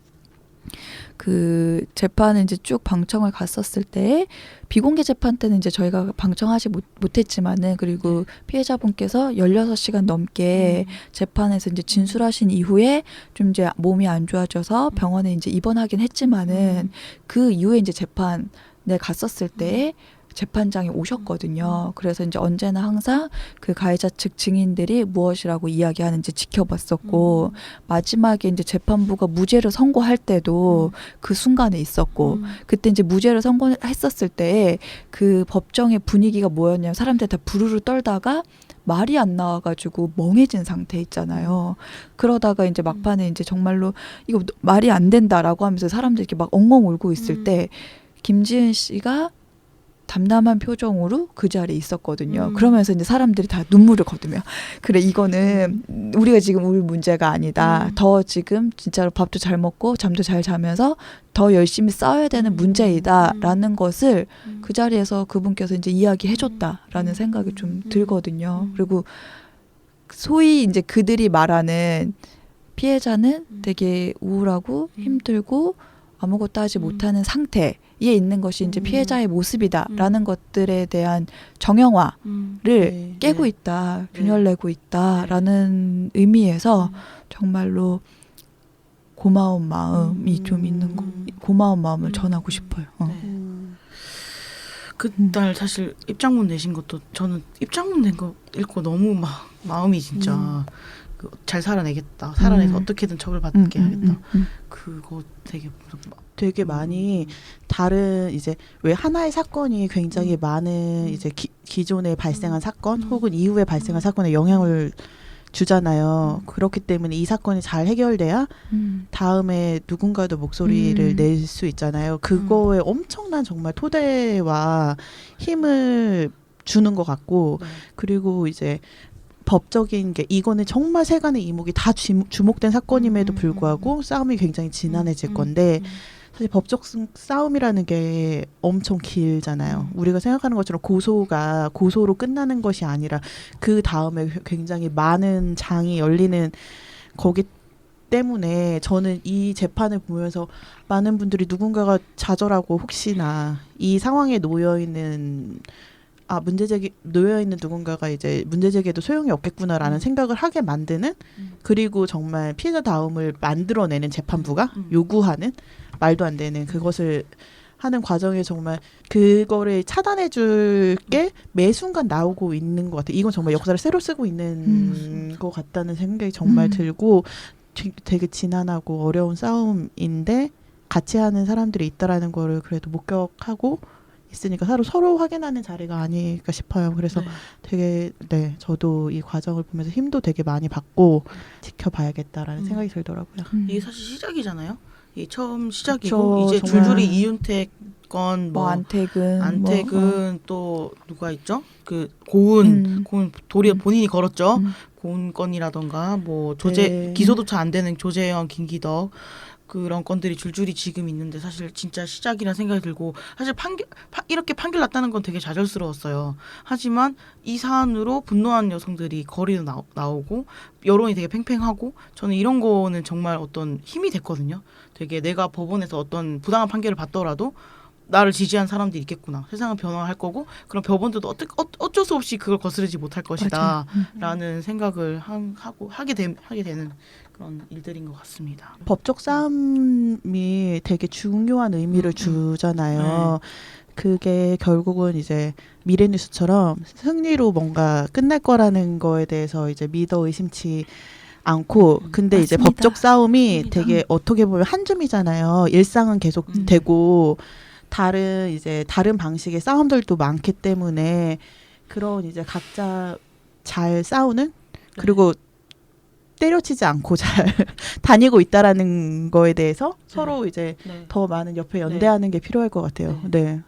그 재판을 이제 쭉 방청을 갔었을 때 비공개 재판 때는 이제 저희가 방청하지 못했지만은 그리고 피해자분께서 16시간 넘게 재판에서 이제 진술하신 이후에 좀 이제 몸이 안 좋아져서 병원에 이제 입원하긴 했지만은 그 이후에 이제 재판에 갔었을 때 재판장에 오셨거든요. 그래서 이제 언제나 항상 그 가해자 측 증인들이 무엇이라고 이야기하는지 지켜봤었고 마지막에 이제 재판부가 무죄를 선고할 때도 그 순간에 있었고 그때 이제 무죄를 선고했었을 때 그 법정의 분위기가 뭐였냐면 사람들 다 부르르 떨다가 말이 안 나와가지고 멍해진 상태 있잖아요. 그러다가 이제 막판에 이제 정말로 이거 말이 안 된다라고 하면서 사람들이 이렇게 막 엉엉 울고 있을 때 김지은 씨가 담담한 표정으로 그 자리에 있었거든요. 그러면서 이제 사람들이 다 눈물을 거두며 그래 이거는 우리가 지금 울 문제가 아니다. 더 지금 진짜로 밥도 잘 먹고 잠도 잘 자면서 더 열심히 싸워야 되는 문제이다라는 것을 그 자리에서 그분께서 이제 이야기해줬다라는 생각이 좀 들거든요. 그리고 소위 이제 그들이 말하는 피해자는 되게 우울하고 힘들고 아무것도 하지 못하는 상태에 있는 것이 이제 피해자의 모습이다라는 것들에 대한 정형화를 네, 깨고 네. 있다, 균열 내고 있다라는 의미에서 정말로 고마운 마음이 좀 있는 거, 고마운 마음을 전하고 싶어요. 그날 사실 입장문 내신 것도 저는 입장문 낸 거 읽고 너무 막 마음이 진짜 잘 살아내겠다. 살아내서 어떻게든 처벌받게 하겠다. 그거 되게 많이 다른 이제 왜 하나의 사건이 굉장히 많은 이제 기존에 발생한 사건 혹은 이후에 발생한 사건에 영향을 주잖아요. 그렇기 때문에 이 사건이 잘 해결돼야 다음에 누군가도 목소리를 낼 수 있잖아요. 그거에 엄청난 정말 토대와 힘을 주는 것 같고 그리고 이제 법적인 게 이거는 정말 세간의 이목이 다 주목된 사건임에도 불구하고 싸움이 굉장히 지난해질 건데 사실 법적 싸움이라는 게 엄청 길잖아요. 우리가 생각하는 것처럼 고소로 끝나는 것이 아니라 그 다음에 굉장히 많은 장이 열리는 거기 때문에 저는 이 재판을 보면서 많은 분들이 누군가가 좌절하고 혹시나 이 상황에 놓여있는 누군가가 이제 문제제기에도 소용이 없겠구나라는 생각을 하게 만드는 그리고 정말 피해자다움을 만들어내는 재판부가 요구하는 말도 안 되는 그것을 하는 과정에 정말 그거를 차단해 줄 게 매 순간 나오고 있는 것 같아요. 이건 정말 역사를 새로 쓰고 있는 것 같다는 생각이 정말 들고 되게 지난하고 어려운 싸움인데 같이 하는 사람들이 있다라는 거를 그래도 목격하고 있으니까 서로 확인하는 자리가 아닐까 싶어요. 그래서 되게 저도 이 과정을 보면서 힘도 되게 많이 받고 지켜봐야겠다라는 생각이 들더라고요. 이게 사실 시작이잖아요. 이 처음 시작이고 그쵸, 이제 정말. 줄줄이 이윤택 건 뭐 안택은 안택은 또 누가 있죠? 그 고은 도리어 본인이 걸었죠. 고은 건이라던가 뭐 조재 네. 기소조차 안 되는 조재현, 김기덕 그런 건들이 줄줄이 지금 있는데 사실 진짜 시작이라는 생각이 들고 사실 이렇게 판결 났다는 건 되게 좌절스러웠어요. 하지만 이 사안으로 분노한 여성들이 거리에 나오고 여론이 되게 팽팽하고 저는 이런 거는 정말 어떤 힘이 됐거든요. 되게 내가 법원에서 어떤 부당한 판결을 받더라도 나를 지지한 사람들이 있겠구나. 세상은 변화할 거고 그럼 법원들도 어쩔 수 없이 그걸 거스르지 못할 것이다. 라는 생각을 하게 되는 그런 일들인 것 같습니다. 법적 싸움이 되게 중요한 의미를 주잖아요. 그게 결국은 이제 미래뉴스처럼 승리로 뭔가 끝날 거라는 거에 대해서 이제 믿어 의심치 않고 근데 이제 맞습니다. 법적 싸움이 맞습니다. 되게 어떻게 보면 한 줌이잖아요. 일상은 계속 되고 다른 방식의 싸움들도 많기 때문에 그런 이제 각자 잘 싸우는 그리고 때려치지 않고 잘 다니고 있다라는 거에 대해서 서로 이제 더 많은 옆에 연대하는 게 필요할 것 같아요. 네.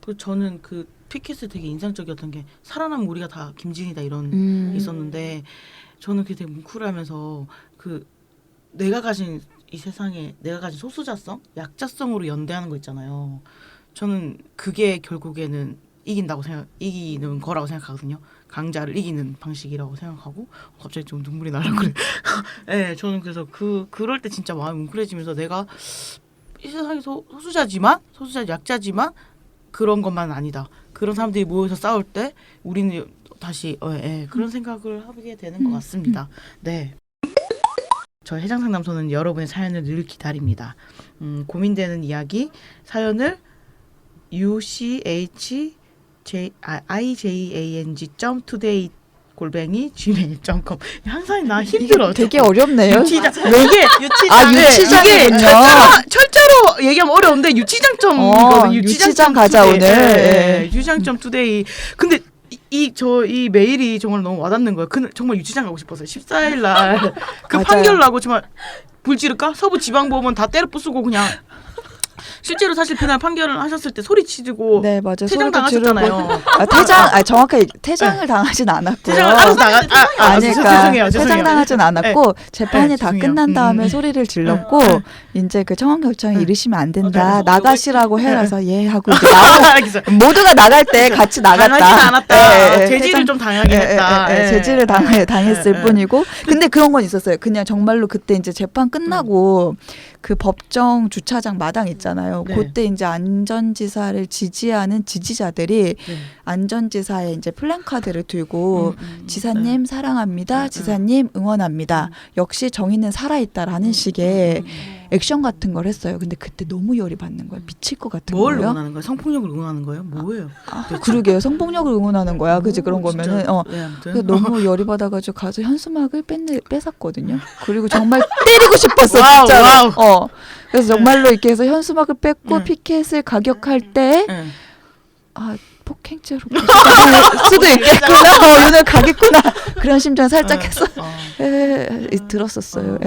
그리고 저는 그 피켓이 되게 인상적이었던 게 살아남은 우리가 다 김진이다 이런 게 있었는데 저는 그게 되게 뭉클하면서 그 내가 가진 이 세상에 내가 가진 소수자성, 약자성으로 연대하는 거 있잖아요. 저는 그게 결국에는 이기는 거라고 생각하거든요. 강자를 이기는 방식이라고 생각하고 갑자기 좀 눈물이 나려고 그래. 네, 저는 그래서 그럴 때 진짜 마음이 뭉클해지면서 내가 이 세상에 소수자지만 약자지만 그런 것만 아니다. 그런 사람들이 모여서 싸울 때 우리는 다시 그런 생각을 하게 되는 것 같습니다. 네. 저희 해장상담소는 여러분의 사연을 늘 기다립니다. 고민되는 이야기 사연을 uchang.today@gmail.com 항상 나 힘들어. 되게 어렵네요. 유치장 이게 이게 유치장이군요. 철자로 얘기하면 어려운데 유치장점이거든요. 유치장 가자 today. 오늘. 예, 유치장 today. 근데 이 메일이 정말 너무 와닿는 거예요. 정말 유치장 가고 싶었어요. 14일 날 그 맞아요. 판결 나고 정말 불 지를까? 서부지방법원 다 때려 부수고 그냥 실제로 사실 그날 판결을 하셨을 때 소리 지르고 네 맞아요. 퇴장 소리도 지르고. 당하셨잖아요. 정확하게 퇴장을 당하진 않았고요. 퇴장을 알아서 그러니까 퇴장 당하진 않았고 재판이 다 죄송해요. 끝난 다음에 소리를 질렀고 이제 그 청원결정에 이르시면 안 된다. 네. 나가시라고 해라서 예 하고 이제 알겠어요. 모두가 나갈 때 같이 나갔다. 당하진 않았다. 예, 제지를 퇴장- 좀 당하긴 했다. 제지를 당했을 뿐이고 근데 그런 건 있었어요. 그냥 정말로 그때 이제 재판 끝나고 그 법정 주차장 마당 있잖아요. 네. 그때 이제 안전지사를 지지하는 지지자들이 네. 안전지사에 이제 플랜카드를 들고 지사님 사랑합니다. 지사님 응원합니다. 역시 정의는 살아있다라는 식의 액션 같은 걸 했어요. 근데 그때 너무 열이 받는 거예요. 미칠 것 같은 뭘 거예요. 응원하는 거예요? 성폭력을 응원하는 거예요? 뭐예요? 그러게요. 성폭력을 응원하는 거야. 그지 그런 거면은 네, 아무튼. 그래서 너무 열이 받아가지고 가서 현수막을 뺏었거든요. 그리고 정말 때리고 싶었어 진짜로. 와우. 그래서 정말로 이렇게 해서 현수막을 뺏고 피켓을 가격할 때 네. 폭행죄로 볼 수도 있겠구나. 오늘 가겠구나. 그런 심정 살짝 했어. 들었었어요.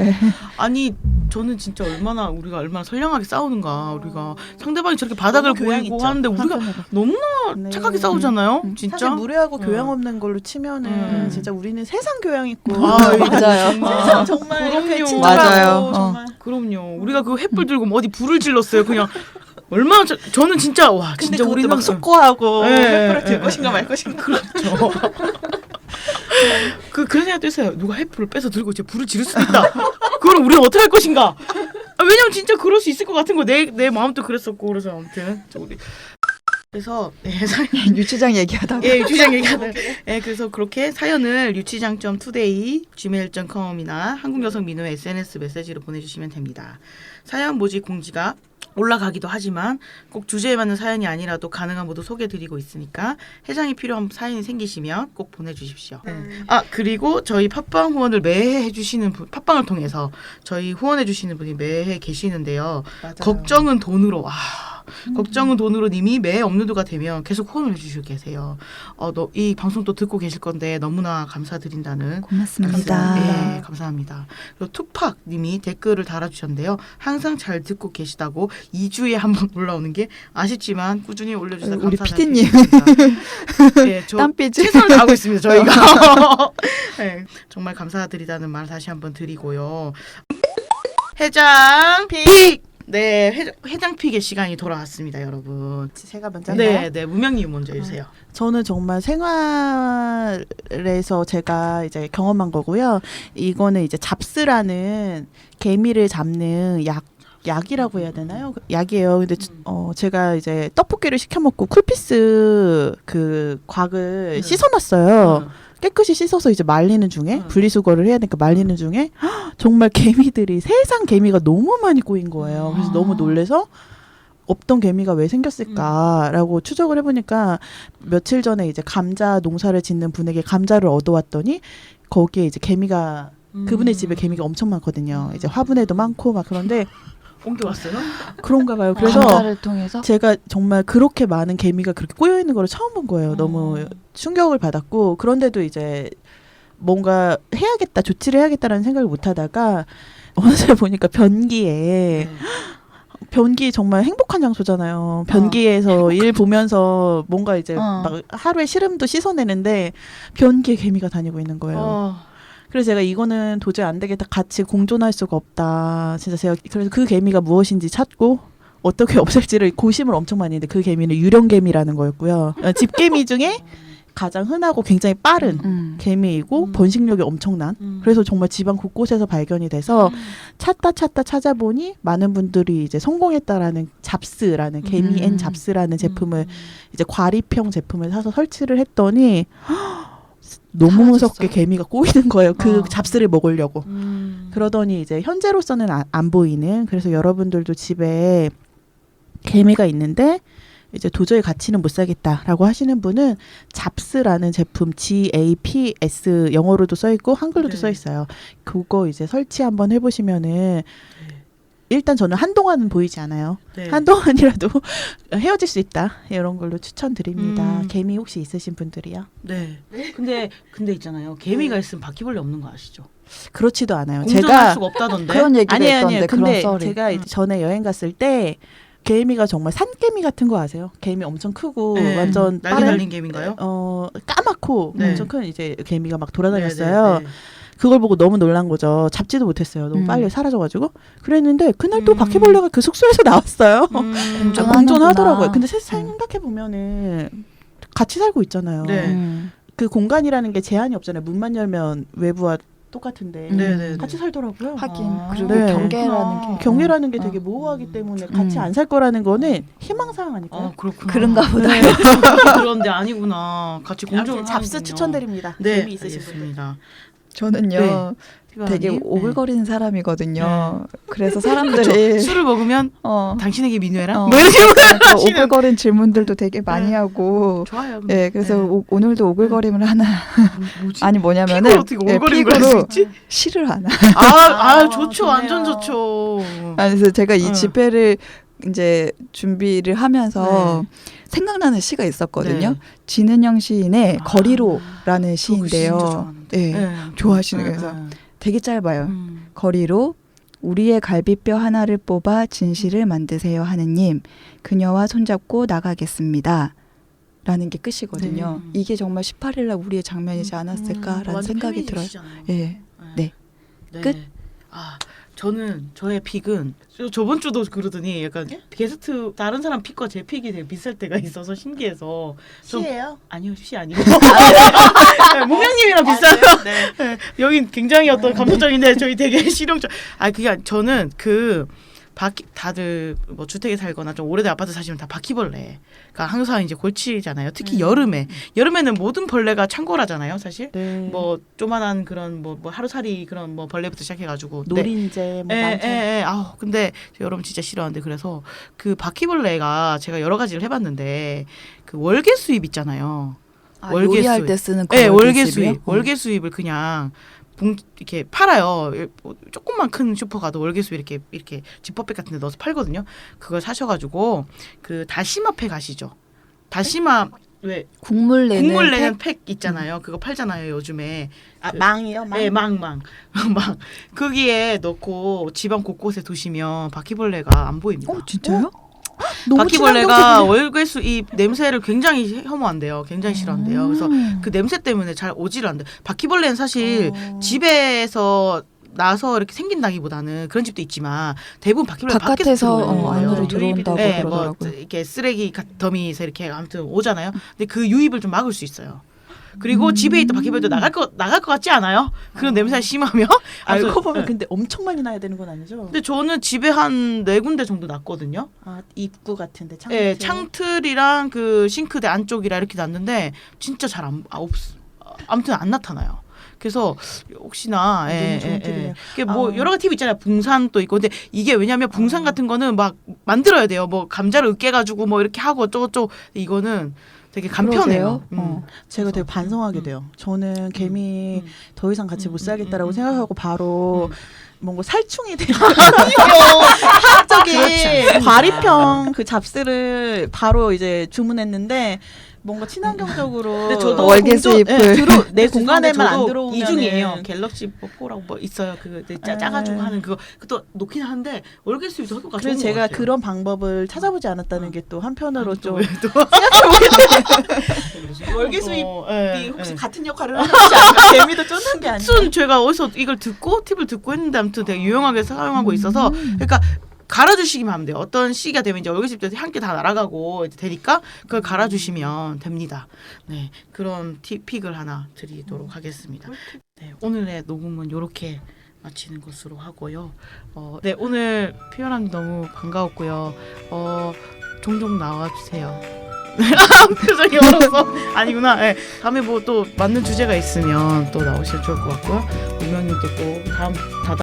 아니 저는 진짜 우리가 얼마나 선량하게 싸우는가. 우리가 상대방이 저렇게 바닥을 너무 교양 보이고 있죠. 하는데 우리가 너무나 네. 착하게 싸우잖아요. 진짜. 사실 무례하고 교양 없는 걸로 치면은 진짜 우리는 세상 교양 있고 맞아요. 세상 정말 이렇게 그럼요. 친절하고 맞아요. 정말 그럼요. 우리가 그 횃불 들고 어디 불을 질렀어요. 그냥 얼마나 저는 진짜 와 근데 진짜 그것도 우리는 막 속고하고 예, 횃불을 들 예, 것인가 예. 말 것인가 그렇죠. 그런 생각도 했어요. 누가 횃불을 빼서 들고 제 불을 지를 수도 있다. 그럼 우리는 어떻게 할 것인가? 왜냐면 진짜 그럴 수 있을 것 같은 거 내 마음도 그랬었고 그래서 아무튼 그래서 유치장 얘기하다가 유치장 얘기하다. 그래서 그렇게 사연을 유치장.today@gmail.com이나 한국여성민우의 SNS 메시지로 보내주시면 됩니다. 사연 모집 공지가 올라가기도 하지만 꼭 주제에 맞는 사연이 아니라도 가능한 모두 소개해드리고 있으니까 해장이 필요한 사연이 생기시면 꼭 보내주십시오. 그리고 저희 팟빵 후원을 매해 해주시는 분, 팟빵을 통해서 저희 후원해주시는 분이 매해 계시는데요. 맞아요. 걱정은 돈으로 걱정은 돈으로 님이 매 업로드가 되면 계속 후원을 해주시고 계세요. 이 방송 또 듣고 계실 건데 너무나 감사드린다는 고맙습니다. 네, 감사합니다. 그리고 투팍 님이 댓글을 달아주셨는데요. 항상 잘 듣고 계시다고 2주에 한 번 올라오는 게 아쉽지만 꾸준히 올려주셔서 우리 감사드립니다. 네, 저 땀삐지. 최선을 다하고 있습니다. 저희가. 네, 정말 감사드리다는 말 다시 한번 드리고요. 해장 픽! 네, 해장 픽의 시간이 돌아왔습니다, 여러분. 제가 먼저 네, 할까요? 네, 무명님 먼저 해주세요. 저는 정말 생활에서 제가 이제 경험한 거고요. 이거는 이제 잡스라는 개미를 잡는 약이라고 해야 되나요? 약이에요. 근데 제가 이제 떡볶이를 시켜 먹고 쿨피스 그 곽을 씻어놨어요. 깨끗이 씻어서 이제 말리는 중에 분리수거를 해야 되니까 말리는 중에 정말 개미들이 세상 개미가 너무 많이 꼬인 거예요. 그래서 너무 놀래서 없던 개미가 왜 생겼을까라고 추적을 해보니까 며칠 전에 이제 감자 농사를 짓는 분에게 감자를 얻어왔더니 거기에 이제 개미가 그분의 집에 개미가 엄청 많거든요. 이제 화분에도 많고 막 그런데 옮겨왔어요? 그런가 봐요. 그래서 감사를 통해서 제가 정말 그렇게 많은 개미가 그렇게 꼬여 있는 걸 처음 본 거예요. 너무 충격을 받았고 그런데도 이제 뭔가 해야겠다, 조치를 해야겠다라는 생각을 못 하다가 어느 날 보니까 변기에 변기 정말 행복한 장소잖아요. 변기에서 일 보면서 뭔가 이제 막 하루에 시름도 씻어내는데 변기에 개미가 다니고 있는 거예요. 그래서 제가 이거는 도저히 안 되겠다. 같이 공존할 수가 없다. 진짜 제가 그래서 그 개미가 무엇인지 찾고 어떻게 없앨지를 고심을 엄청 많이 했는데 그 개미는 유령개미라는 거였고요. 집개미 중에 가장 흔하고 굉장히 빠른 개미이고 번식력이 엄청난 그래서 정말 집안 곳곳에서 발견이 돼서 찾다 찾아보니 많은 분들이 이제 성공했다라는 잡스라는 개미 앤 잡스라는 제품을 이제 과립형 제품을 사서 설치를 했더니 너무 무섭게 개미가 꼬이는 거예요. 그 잡스를 먹으려고. 그러더니 이제 현재로서는 안 보이는 그래서 여러분들도 집에 개미가 있는데 이제 도저히 같이는 못 살겠다라고 하시는 분은 잡스라는 제품 GAPS 영어로도 써 있고 한글로도 써 있어요. 그거 이제 설치 한번 해보시면은 일단 저는 한동안은 보이지 않아요. 한동안이라도 헤어질 수 있다. 이런 걸로 추천드립니다. 개미 혹시 있으신 분들이요? 네. 근데 있잖아요. 개미가 있으면 바퀴벌레 없는 거 아시죠? 그렇지도 않아요. 공존할 제가 수가 없다던데. 그런 얘기도 아니에요. 했던데 근데 그런 썰이. 제가 이제 전에 여행 갔을 때 개미가 정말 산개미 같은 거 아세요? 개미 엄청 크고 완전 날개 달린 개미인가요? 까맣고 엄청 큰 이제 개미가 막 돌아다녔어요. 네. 그걸 보고 너무 놀란 거죠. 잡지도 못했어요. 너무 빨리 사라져가지고. 그랬는데 그날 또 바퀴벌레가 그 숙소에서 나왔어요. 공존하더라고요. 근데 생각해보면은 같이 살고 있잖아요. 그 공간이라는 게 제한이 없잖아요. 문만 열면 외부와 똑같은데 같이 살더라고요. 하긴 그리고 네. 경계라는 게 되게 모호하기 때문에 같이 안 살 거라는 거는 희망사항 아닐까요? 그렇구나. 그런가 보다. 그런데 아니구나. 같이 공존을 잡스 추천드립니다. 네, 재미 있으신 분들. 알겠습니다. 저는요 되게 피바님? 오글거리는 사람이거든요. 그래서 사람들이 술을 먹으면 당신에게 민요해라? 뭐 이렇게 오글거리는 질문들도 되게 많이 하고 좋아요. 예, 그래서 오늘도 오글거림을 하나 뭐지? 아니 뭐냐면은 어떻게 오글거림을 할 수 있지? 시를 하나. 좋죠. 좋네요. 완전 좋죠. 그래서 제가 이 집회를 이제 준비를 하면서 생각나는 시가 있었거든요. 진은영 시인의 거리로라는 시인데요. 예, 좋아하시는 그래서 되게 짧아요. 거리로 우리의 갈비뼈 하나를 뽑아 진실을 만드세요 하느님 그녀와 손잡고 나가겠습니다. 라는 게 끝이거든요. 이게 정말 18일날 우리의 장면이지 않았을까라는 생각이 들어요. 예. 네. 끝. 저의 픽은 저번 주도 그러더니 약간 게스트 다른 사람 픽과 제 픽이 되게 비쌀 때가 있어서 신기해서 시예요? 아니요 시 아니고 무명님이랑 비싸요. 네. 여긴 굉장히 어떤 감동적인데 저희 되게 실용적. 그게 저는 다들 뭐 주택에 살거나 좀 오래된 아파트 사시면 다 바퀴벌레가 항상 이제 골치잖아요. 특히 여름에는 모든 벌레가 창궐하잖아요, 사실. 뭐 조만한 그런 뭐 하루살이 그런 뭐 벌레부터 시작해가지고 노린재 뭐 많죠. 근데 여러분 진짜 싫어하는데 그래서 그 바퀴벌레가 제가 여러 가지를 해봤는데 그 월계 수입 있잖아요. 요리할 때 쓰는 그 월계 수입. 월계 수입을 그냥 이렇게 팔아요. 조금만 큰 슈퍼 가도 월계수 이렇게 지퍼백 같은 데 넣어서 팔거든요. 그걸 사셔가지고 그 다시마팩 아시죠? 다시마 왜 국물 내는 팩 있잖아요. 그거 팔잖아요 요즘에. 아, 망이요? 망? 네, 망. 거기에 넣고 집안 곳곳에 두시면 바퀴벌레가 안 보입니다. 진짜요? 너무 바퀴벌레가 친환경적이네. 월계수 이 냄새를 굉장히 혐오한대요. 굉장히 싫어한대요. 그래서 그 냄새 때문에 잘 오지를 않대. 바퀴벌레는 사실 집에서 나서 이렇게 생긴다기보다는 그런 집도 있지만 대부분 바퀴벌레 바깥에서 들어오는 거예요. 안으로 들어온다고 네, 뭐 그러더라고요. 이렇게 쓰레기 더미에서 이렇게 아무튼 오잖아요. 근데 그 유입을 좀 막을 수 있어요. 그리고 집에 있던 바퀴벌레도 나갈 것 같지 않아요? 그런 냄새가 심하면. 알고 그래서- 보면 네. 근데 엄청 많이 나야 되는 건 아니죠? 근데 저는 집에 한 4군데 정도 났거든요. 아, 입구 같은데 창틀. 네, 창틀이랑 그 싱크대 안쪽이라 이렇게 났는데 진짜 잘 아무튼 안 나타나요. 그래서 혹시나 너무 좋은 팁이네요. 이게 뭐 아. 여러 가지 팁 있잖아요. 붕산도 있고 근데 이게 왜냐면 붕산 같은 거는 막 만들어야 돼요. 뭐 감자를 으깨가지고 뭐 이렇게 하고 어쩌고저쩌고 이거는 되게 간편해요. 그러게요. 제가 되게 반성하게 돼요. 저는 개미 더 이상 같이 못 살겠다라고 음. 생각하고 바로 뭔가 살충이 되는 그렇지 화학적인 과리평 그 잡스를 바로 이제 주문했는데 뭔가 친환경적으로 근데 저도 월계수 잎을. 내 공간에만 안 들어오면 이중이에요. 갤럭시 4라고 뭐 있어요. 그 짜가지고 하는 그거 그것도 놓긴 하는데 월계수입도 효과가 좋은 그래서 것 제가 같아요. 그런 방법을 찾아보지 않았다는 게 또 한편으로 좀 월계수잎이 혹시 같은 역할을 하는 것이 아닌가? 개미도 쫓는 게 아니라. 무슨 제가 어디서 이걸 듣고 팁을 듣고 했는데 아무튼 되게 유용하게 사용하고 있어서 그러니까 갈아주시기만 하면 돼요. 어떤 시기가 되면 이제 월계수잎도 함께 다 날아가고 이제 되니까 그걸 갈아주시면 됩니다. 네, 그런 팁을 하나 드리도록 하겠습니다. 네, 오늘의 녹음은 이렇게 마치는 것으로 하고요. 네, 오늘 피어남님 너무 반가웠고요. 종종 나와주세요. 표정이 얼어서 아니구나. 네, 다음에 뭐 또 맞는 주제가 있으면 또 나오시면 좋을 것 같고요. 유명님도 꼭 다음